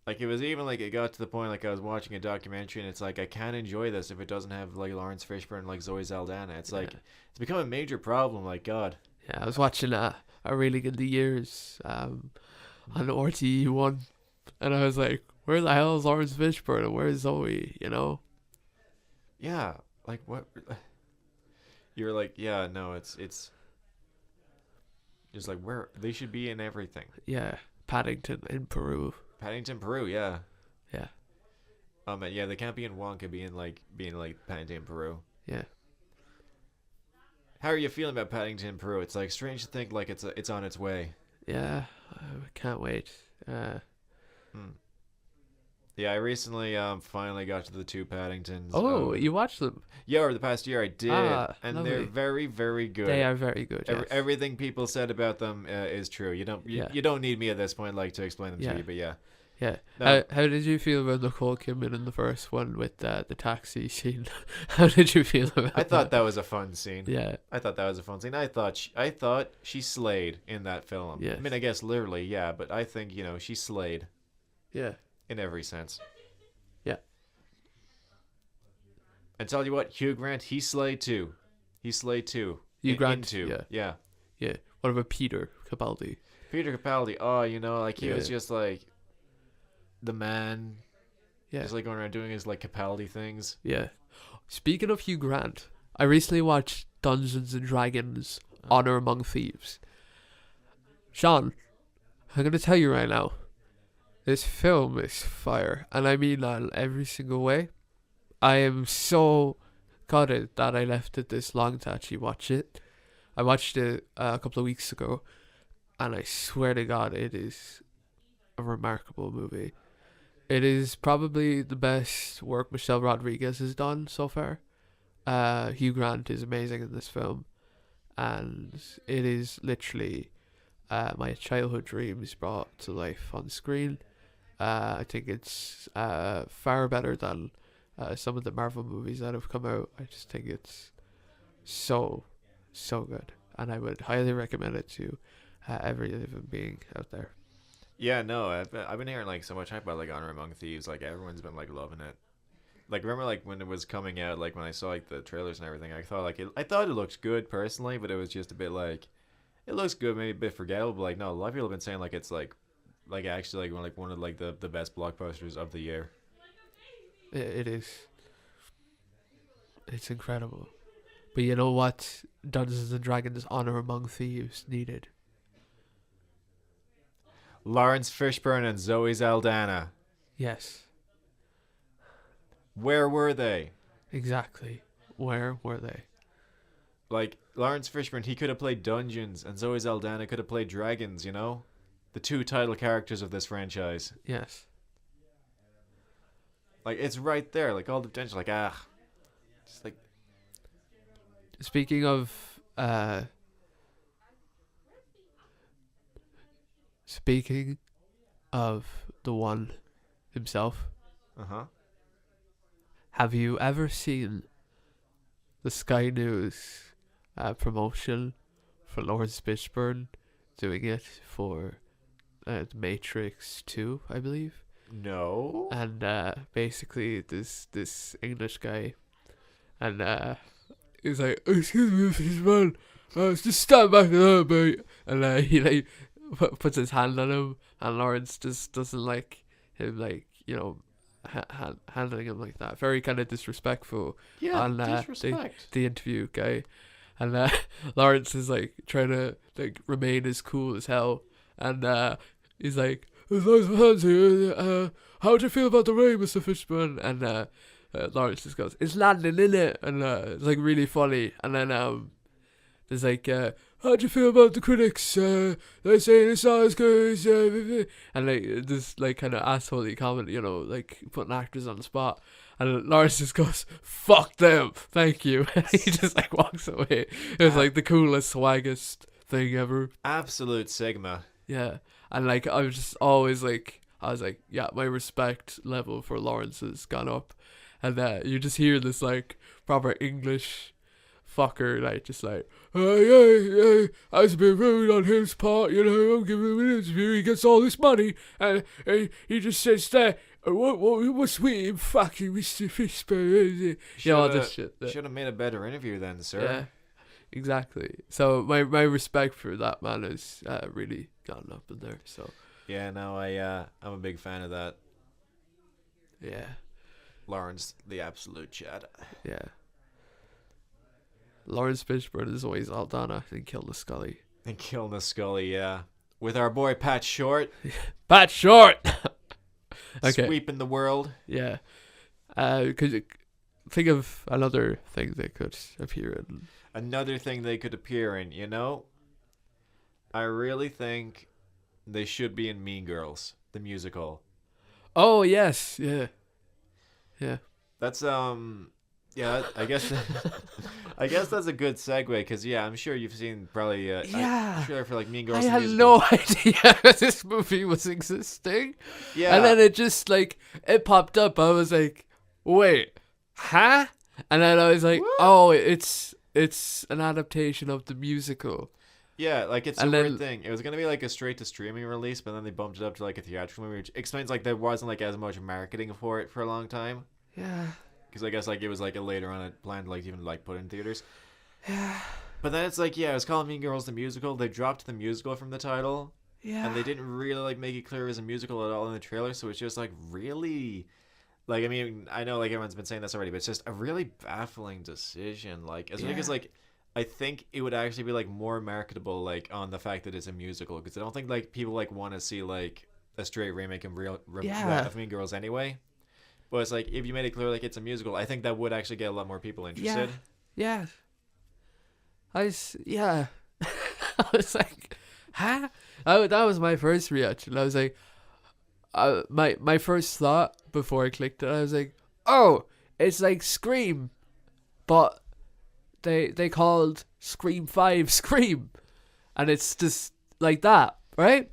Like it was even like it got to the point like I was watching a documentary and it's like I can't enjoy this if it doesn't have like Lawrence Fishburne and like Zoe Saldana. It's like it's become a major problem. Like God. Yeah, I was watching a Reeling in the Years on RTE1, and I was like, where the hell is Lawrence Fishburne and where is Zoe, you know? Yeah, like what? You're like, yeah, no, it's just like where they should be in everything. Yeah, Paddington in Peru. Paddington, Peru, yeah. Yeah. Yeah, they can't be in Wonka being like Paddington, Peru. Yeah. How are you feeling about Paddington, Peru? It's like strange to think like it's on its way. Yeah, I can't wait. Yeah, I recently finally got to the two Paddingtons. Oh, you watched them? Yeah, over the past year I did, and lovely. they're very, very good. They are very good. Yes. Everything people said about them is true. You don't need me at this point like to explain them to you, but yeah. Yeah. No. How did you feel about Nicole Kidman in the first one with the taxi scene? How did you feel about I thought that was a fun scene. Yeah. I thought that was a fun scene. I thought she slayed in that film. Yes. I mean, I guess literally, yeah, but I think, she slayed. Yeah. In every sense. Yeah. And tell you what, Hugh Grant, he slayed too. Hugh Grant, Yeah. Yeah. What about Peter Capaldi? Peter Capaldi, he was just like the man. Yeah. Just like going around doing his like Capaldi things. Yeah. Speaking of Hugh Grant, I recently watched Dungeons and Dragons Honor Among Thieves. Sean, I'm going to tell you right now, this film is fire. And I mean that in every single way. I am so gutted that I left it this long to actually watch it. I watched it a couple of weeks ago, and I swear to God, it is a remarkable movie. It is probably the best work Michelle Rodriguez has done so far. Hugh Grant is amazing in this film, and it is literally my childhood dreams brought to life on screen. I think it's far better than some of the Marvel movies that have come out. I just think it's so good, and I would highly recommend it to every living being out there. Yeah, no, I've been hearing like so much hype about like Honor Among Thieves. Like everyone's been like loving it. Like remember like when it was coming out, like when I saw like the trailers and everything, I thought it looked good personally, but it was just a bit like it looks good, maybe a bit forgettable. But like no, a lot of people have been saying like it's like actually like one of like the best blockbusters of the year. It is. It's incredible. But you know what Dungeons and Dragons Honor Among Thieves needed? Lawrence Fishburne and Zoe Saldana. Yes. Where were they? Exactly. Where were they? Like, Lawrence Fishburne, he could have played Dungeons, and Zoe Saldana could have played Dragons, The two title characters of this franchise. Yes. Like, it's right there. Like, all the potential. Like, just like... Speaking of... of the one himself. Uh-huh. Have you ever seen the Sky News promotion for Lawrence Fishburne doing it for The Matrix 2, I believe? No. And basically this English guy, and he's like, "Excuse me, Fishburne, just stand back a little bit," and he like puts his hand on him, and Lawrence just doesn't like him, like, you know, handling him like that. Very kind of disrespectful. Yeah, on disrespect. the interview guy, and Lawrence is like trying to like remain as cool as hell, and he's like, "There's loads of hands here. How do you feel about the rain, Mr. Fishburne?" And Lawrence just goes, "It's landing in it," and it's like really funny. And then there's like, "How do you feel about the critics? They're saying it's not as good as and like this like kind of assholey comment, you know, like putting actors on the spot. And Lawrence just goes, "Fuck them, thank you." And he just like walks away. It was like the coolest, swaggest thing ever. Absolute Sigma. Yeah, and like I was just always like, I was like, yeah, my respect level for Lawrence has gone up, and you just hear this like proper English fucker like just like, yeah, I was a bit rude on his part, you know. I'm giving him an interview. He gets all this money, and he just says that. What's with him fucking Mr. Fishburne? Yeah, all this shit. Should have made a better interview then, sir. Yeah, exactly. So my respect for that man has really gone up in there. So Yeah, no, I'm a big fan of that. yeah, Lawrence, the absolute Chad. yeah. Lawrence Fishburne is always Aldana and Kill the Scully. And killing the Scully, yeah. With our boy Pat Short. Pat Short. Okay. Sweeping the world. Yeah. Could you think of another thing they could appear in? Another thing they could appear in, you know? I really think they should be in Mean Girls, the musical. Oh yes, yeah, yeah. That's yeah, I guess I guess that's a good segue because yeah, I'm sure you've seen probably Yeah. trailer for like Mean Girls. I the had musical. no idea this movie was existing. Yeah, And then it just like it popped up. I was like, wait, huh? And then I was like, What? oh, it's an adaptation of the musical. yeah, like it's a And weird then- thing. It was gonna be like a straight to streaming release, but then they bumped it up to like a theatrical movie, which explains like there wasn't like as much marketing for it for a long time. Yeah. Because I guess like it was like a later on it planned like even like put in theaters. Yeah. But then it's like, yeah, it was called Mean Girls the musical. They dropped the musical from the title. Yeah. And they didn't really like make it clear it was a musical at all in the trailer, so it's just like really, like, I mean, I know like everyone's been saying this already, but it's just a really baffling decision. Like as because like I think it would actually be like more marketable like on the fact that it's a musical, because I don't think like people like want to see like a straight remake of of Mean Girls anyway. But it's like if you made it clear like it's a musical, I think that would actually get a lot more people interested. Yeah. I was like, huh? That was my first reaction. I was like, my first thought before I clicked it, I was like, oh, it's like Scream, but they called Scream 5 Scream, and it's just like that, right?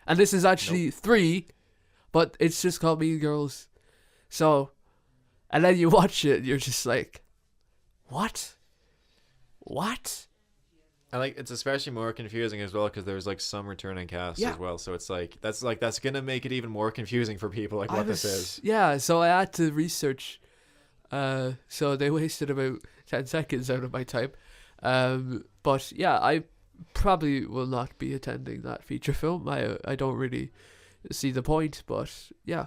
And this is actually 3, but it's just called Mean Girls. So, and then you watch it, and you're just like, what? And like it's especially more confusing as well because there's like some returning cast Yeah. as well, so it's like that's gonna make it even more confusing for people like what this is. Yeah, so I had to research. So they wasted about 10 seconds out of my time. But yeah, I probably will not be attending that feature film. I don't really see the point, but yeah,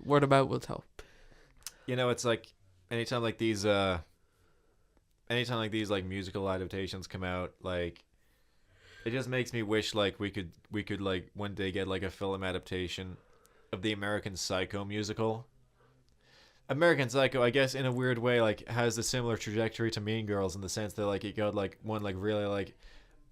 word of mouth will tell. You know, it's like anytime like these like musical adaptations come out, like it just makes me wish like we could like one day get like a film adaptation of the American Psycho musical. American Psycho, I guess, in a weird way, like has a similar trajectory to Mean Girls in the sense that like it got like one like really like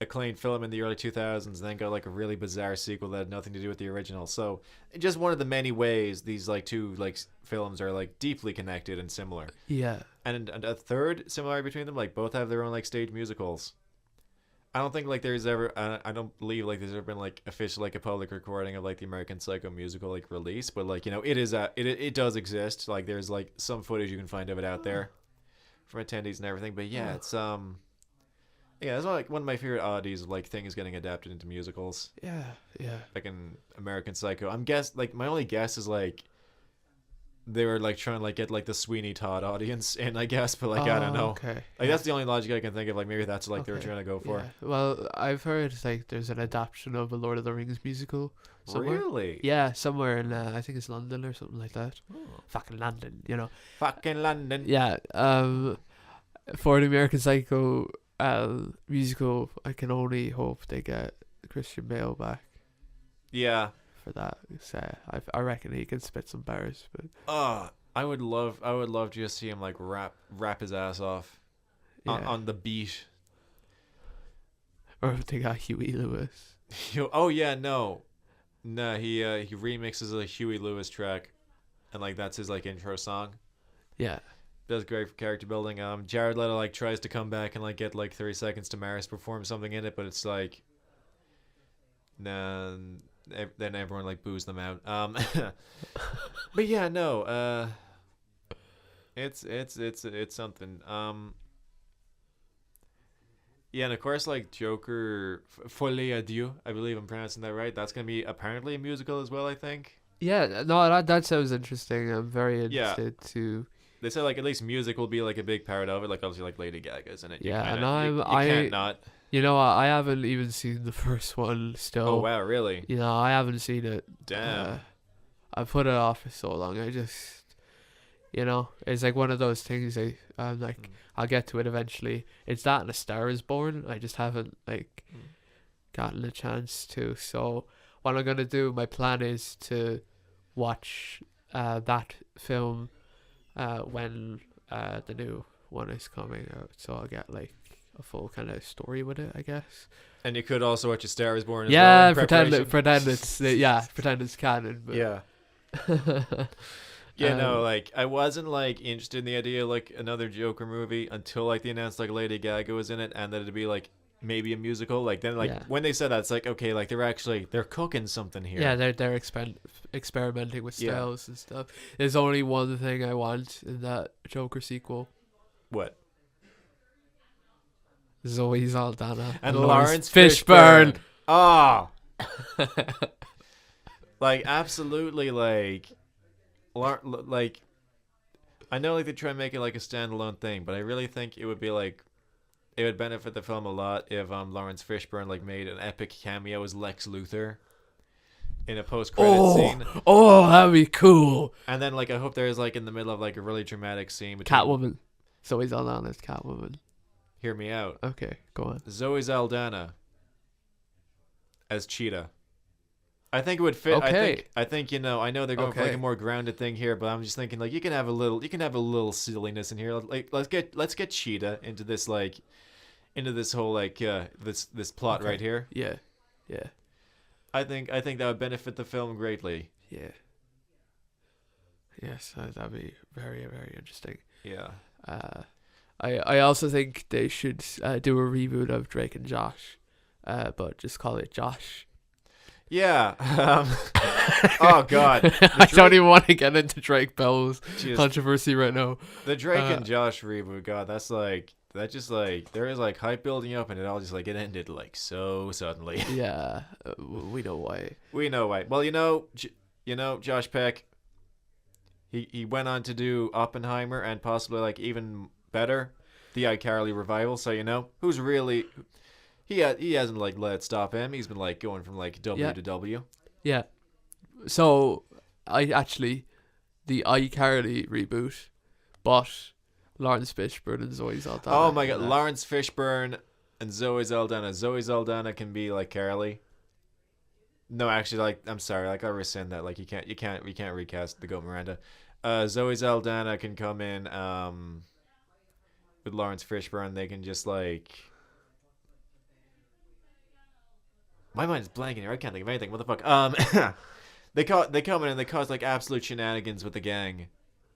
acclaimed film in the early 2000s, and then got like a really bizarre sequel that had nothing to do with the original. So just one of the many ways these like two like films are like deeply connected and similar. Yeah. And a third similarity between them, like both have their own like stage musicals. I don't think like there's ever. I don't believe like there's ever been like official like a public recording of like the American Psycho musical like release, but like it is it does exist. Like there's like some footage you can find of it out there from attendees and everything. But yeah, it's yeah, it's like one of my favorite oddities of like things getting adapted into musicals. Yeah, yeah. Like in American Psycho, my only guess is like they were like trying to like get like the Sweeney Todd audience in, I guess, but like I don't know. Okay. Like that's the only logic I can think of. Like maybe that's like they were Okay. trying to go for. Yeah. Well, I've heard like there's an adaptation of a Lord of the Rings musical somewhere. Really? Yeah, somewhere in I think it's London or something like that. Oh. Fucking London, you know. Fucking London. Yeah. For the American Psycho musical, I can only hope they get Christian Bale back Yeah. for that. So I reckon he can spit some bars, but I would love to just see him like rap his ass off yeah. on the beat. Or if they got Huey Lewis. Oh yeah, no, he remixes a Huey Lewis track, and like that's his like intro song. Yeah. Does great for character building. Jared Leto like tries to come back and like get like 30 Seconds to Mars perform something in it, but it's like, nah. Then everyone like boos them out. But yeah, no. It's something. Yeah, and of course, like Joker, Folie à Dieu, I believe I'm pronouncing that right. That's gonna be apparently a musical as well, I think. Yeah, no, that sounds interesting. I'm very Yeah. interested to. They said like at least music will be like a big part of it. Like obviously like Lady Gaga's in it. You Yeah, kinda, and you I can't not. You know, I haven't even seen the first one still. Oh wow, really? You know, I haven't seen it. Damn. I put it off for so long. I just, you know, it's like one of those things. I'm like, I'll get to it eventually. It's that and A Star Is Born. I just haven't like gotten a chance to. So what I'm gonna do, my plan is to watch that film when the new one is coming out. So I'll get like a full kind of story with it, I guess. And you could also watch A Star Is Born as Yeah, well. In pretend preparation. pretend it's canon. But Yeah. Yeah, no, like I wasn't like interested in the idea of like another Joker movie until like they announced like Lady Gaga was in it and that it'd be like maybe a musical. Like then like Yeah. when they said that, it's like okay, like they're cooking something here. Yeah, they're experimenting with Yeah. styles and stuff. There's only one thing I want in that Joker sequel: What? Zoe Saldana And Lawrence Lawrence Fishburne. Ah. Like absolutely like like I know like they try and make it like a standalone thing, but I really think it would be like it would benefit the film a lot if Lawrence Fishburne like made an epic cameo as Lex Luthor in a post-credit scene. Oh, that'd be cool. And then like I hope there's like in the middle of like a really dramatic scene between Catwoman. Zoe Saldana as Catwoman. Hear me out. Okay, go on. Zoe Saldana as Cheetah. I think it would fit. Okay. I think I know they're going for like Okay. a more grounded thing here, but I'm just thinking like you can have a little silliness in here. Like let's get Cheetah into this whole like this plot Okay. right here. Yeah, yeah, I think that would benefit the film greatly. yeah. Yes, that'd be very, very interesting. Yeah. I also think they should do a reboot of Drake and Josh, but just call it Josh. Yeah. Oh God. I don't even want to get into Drake Bell's Jeez. controversy right now. The Drake and Josh reboot, God, there is like hype building up, and it all just like it ended like so suddenly. Yeah, we know why. We know why. Well, Josh Peck. He went on to do Oppenheimer and possibly like even better, the iCarly revival. So who's really he hasn't like let it stop him. He's been like going from like W to W. Yeah. So the iCarly reboot, but Lawrence Fishburne and Zoe Saldana. Oh my God, Lawrence Fishburne and Zoe Saldana. Zoe Saldana can be like Carly. No, actually, like I'm sorry, like I rescind that. Like we can't recast the Goat Miranda. Zoe Saldana can come in with Lawrence Fishburne. They can just like. My mind is blanking here. I can't think of anything. What the fuck? They come in and they cause like absolute shenanigans with the gang,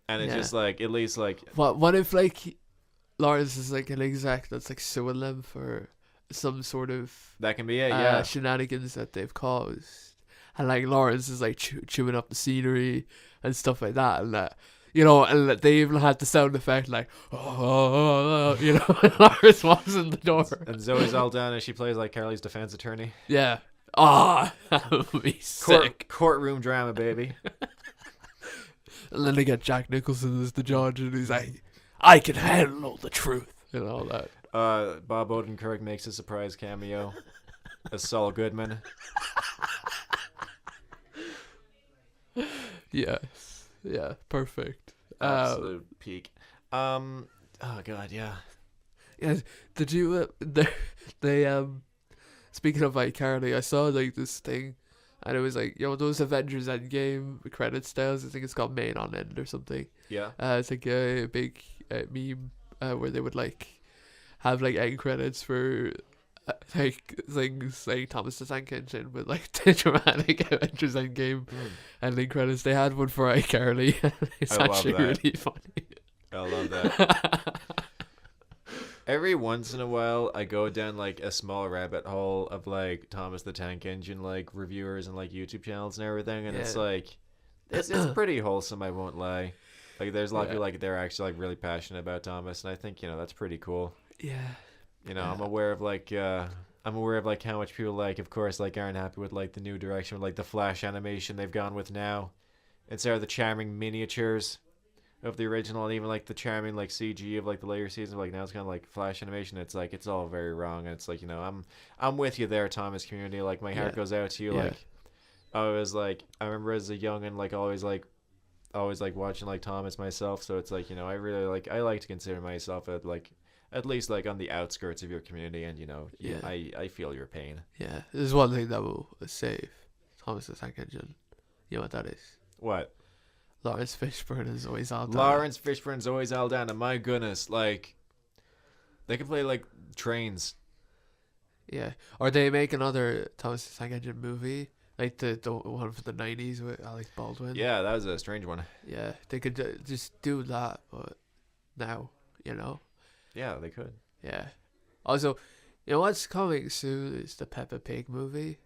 and it's just like at least like. What if like Lawrence is like an exec that's like suing them for some sort of That can be it. Yeah. shenanigans that they've caused, and like Lawrence is like chewing up the scenery and stuff like that, and you know, and they even had the sound effect like you know, when Lawrence walks in the door. And Zoe Saldana, she plays like Carly's defense attorney. Yeah. Ah, that would be sick. Courtroom drama, baby. And then they get Jack Nicholson as the judge, and he's like, "I can handle the truth," and all that. Bob Odenkirk makes a surprise cameo as Saul Goodman. Yes. Yeah. Perfect. Absolute peak. Oh god, yeah. Yeah. Did you? They Speaking of iCarly, I saw like this thing, and it was like, those Avengers Endgame credit styles. I think it's called Main on End or something. Yeah. It's like a big meme where they would like have like end credits for like things like Thomas the Tank Engine with like the dramatic Avengers Endgame ending credits. They had one for iCarly. It's I love actually that. really funny. I love that. Every once in a while, I go down like a small rabbit hole of like Thomas the Tank Engine like reviewers and like YouTube channels and everything, and it's like it's pretty wholesome. I won't lie. Like there's a lot of people like they're actually like really passionate about Thomas, and I think that's pretty cool. Yeah. I'm aware of like how much people like, of course, like aren't happy with like the new direction with like the Flash animation they've gone with now, instead of the charming miniatures of the original, and even like the charming like CG of like the later seasons. Like now it's kind of like Flash animation. It's like it's all very wrong, and it's like I'm with you there, Thomas community. Like my heart goes out to you. Like I remember as a young and like always like watching like Thomas myself. So it's like I really like to consider myself at least like on the outskirts of your community, and I feel your pain. Yeah, there's one thing that will save Thomas the Tank Engine. You know what that is? What? Lawrence Fishburne and Zoe Saldana. Lawrence Fishburne and Zoe Saldana. My goodness, like they could play like trains. Yeah, or they make another Thomas the Tank Engine movie, like the one from the 90s with Alec Baldwin. Yeah, that was a strange one. Yeah, they could just do that, but now, Yeah, they could. Yeah. Also, what's coming soon is the Peppa Pig movie.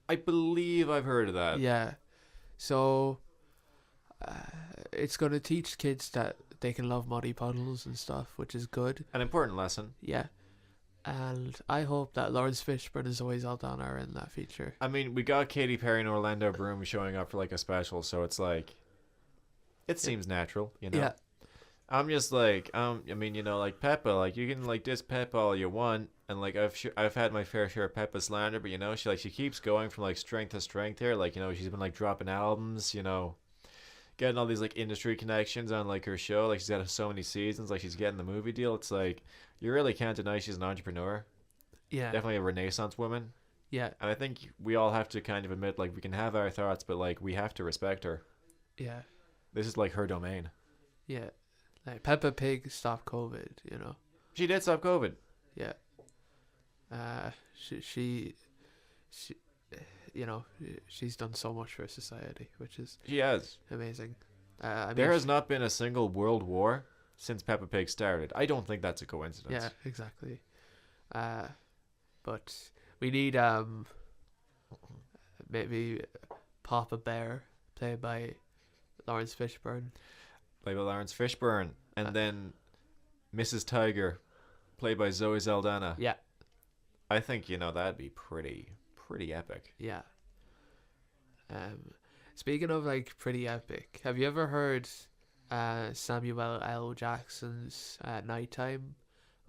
I believe I've heard of that. Yeah. So it's going to teach kids that they can love muddy puddles and stuff, which is good. An important lesson. Yeah. And I hope that Lawrence Fishburne and Zoe Saldana are in that feature. I mean, we got Katy Perry and Orlando Bloom showing up for like a special, so it's like it seems natural, Yeah. I'm just like, I mean, like Peppa, like you can like diss Peppa all you want, and like I've had my fair share of Peppa slander, but she keeps going from like strength to strength here. Like she's been like dropping albums, getting all these like industry connections on like her show. Like she's got so many seasons. Like she's getting the movie deal. It's like you really can't deny she's an entrepreneur. Yeah. Definitely a Renaissance woman. Yeah. And I think we all have to kind of admit, like, we can have our thoughts, but like we have to respect her. Yeah. This is like her domain. Yeah. Like Peppa Pig stopped COVID, She did stop COVID. Yeah. She she's done so much for society, which is She has. amazing. There has not been a single world war since Peppa Pig started. I don't think that's a coincidence. Yeah, exactly. But we need maybe Papa Bear, played by Lawrence Fishburne. Played by Lawrence Fishburne. And then Mrs. Tiger, played by Zoe Saldana. Yeah. I think, that'd be pretty epic. Yeah. Speaking of like pretty epic, have you ever heard Samuel L. Jackson's Nighttime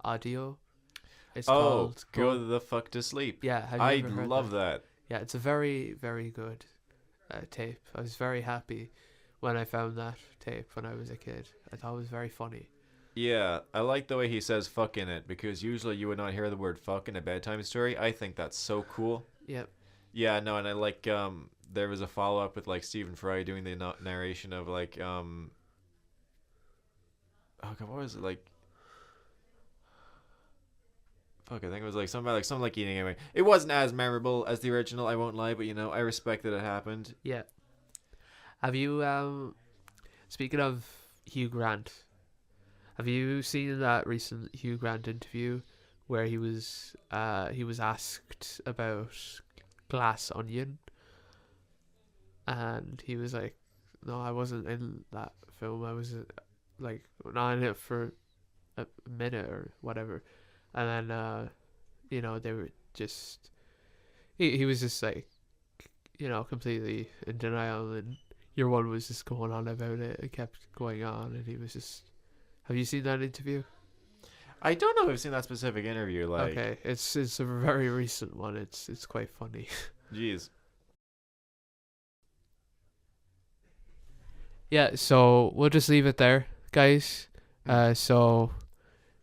audio? It's called Go the Fuck to Sleep. Yeah, have you I ever heard love that. Yeah, it's a very, very good tape. I was very happy when I found that tape when I was a kid. I thought it was very funny. Yeah, I like the way he says fuck in it, because usually you would not hear the word fuck in a bedtime story. I think that's so cool. Yep. Yeah, no, and I like, there was a follow-up with, like, Stephen Fry doing the narration of, like, oh, God, what was it, like, fuck, I think it was, like, something like eating anyway. It wasn't as memorable as the original, I won't lie, but, I respect that it happened. Yeah. Have you, speaking of Hugh Grant, have you seen that recent Hugh Grant interview where he was asked about Glass Onion, and he was like, "No, I wasn't in that film. I was like not in it for a minute or whatever." And then they were just he was just like, completely in denial, and your one was just going on about it. It kept going on, and he was just. Have you seen that interview? I don't know if I've seen that specific interview. Like, Okay, it's a very recent one. It's quite funny. jeez. Yeah, so we'll just leave it there, guys. So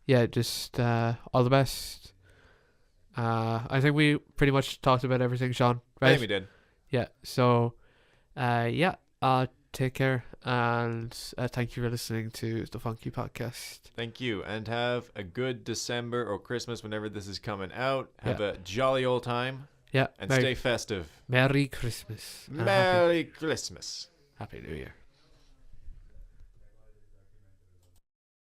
yeah, just all the best. I think we pretty much talked about everything, Sean. I Right? think we did. Yeah. So, take care, and thank you for listening to the Funky Podcast. Thank you, and have a good December or Christmas whenever this is coming out. Have Yeah. a jolly old time, Yeah. and stay festive. Merry Christmas. and Merry Christmas. Happy New Year.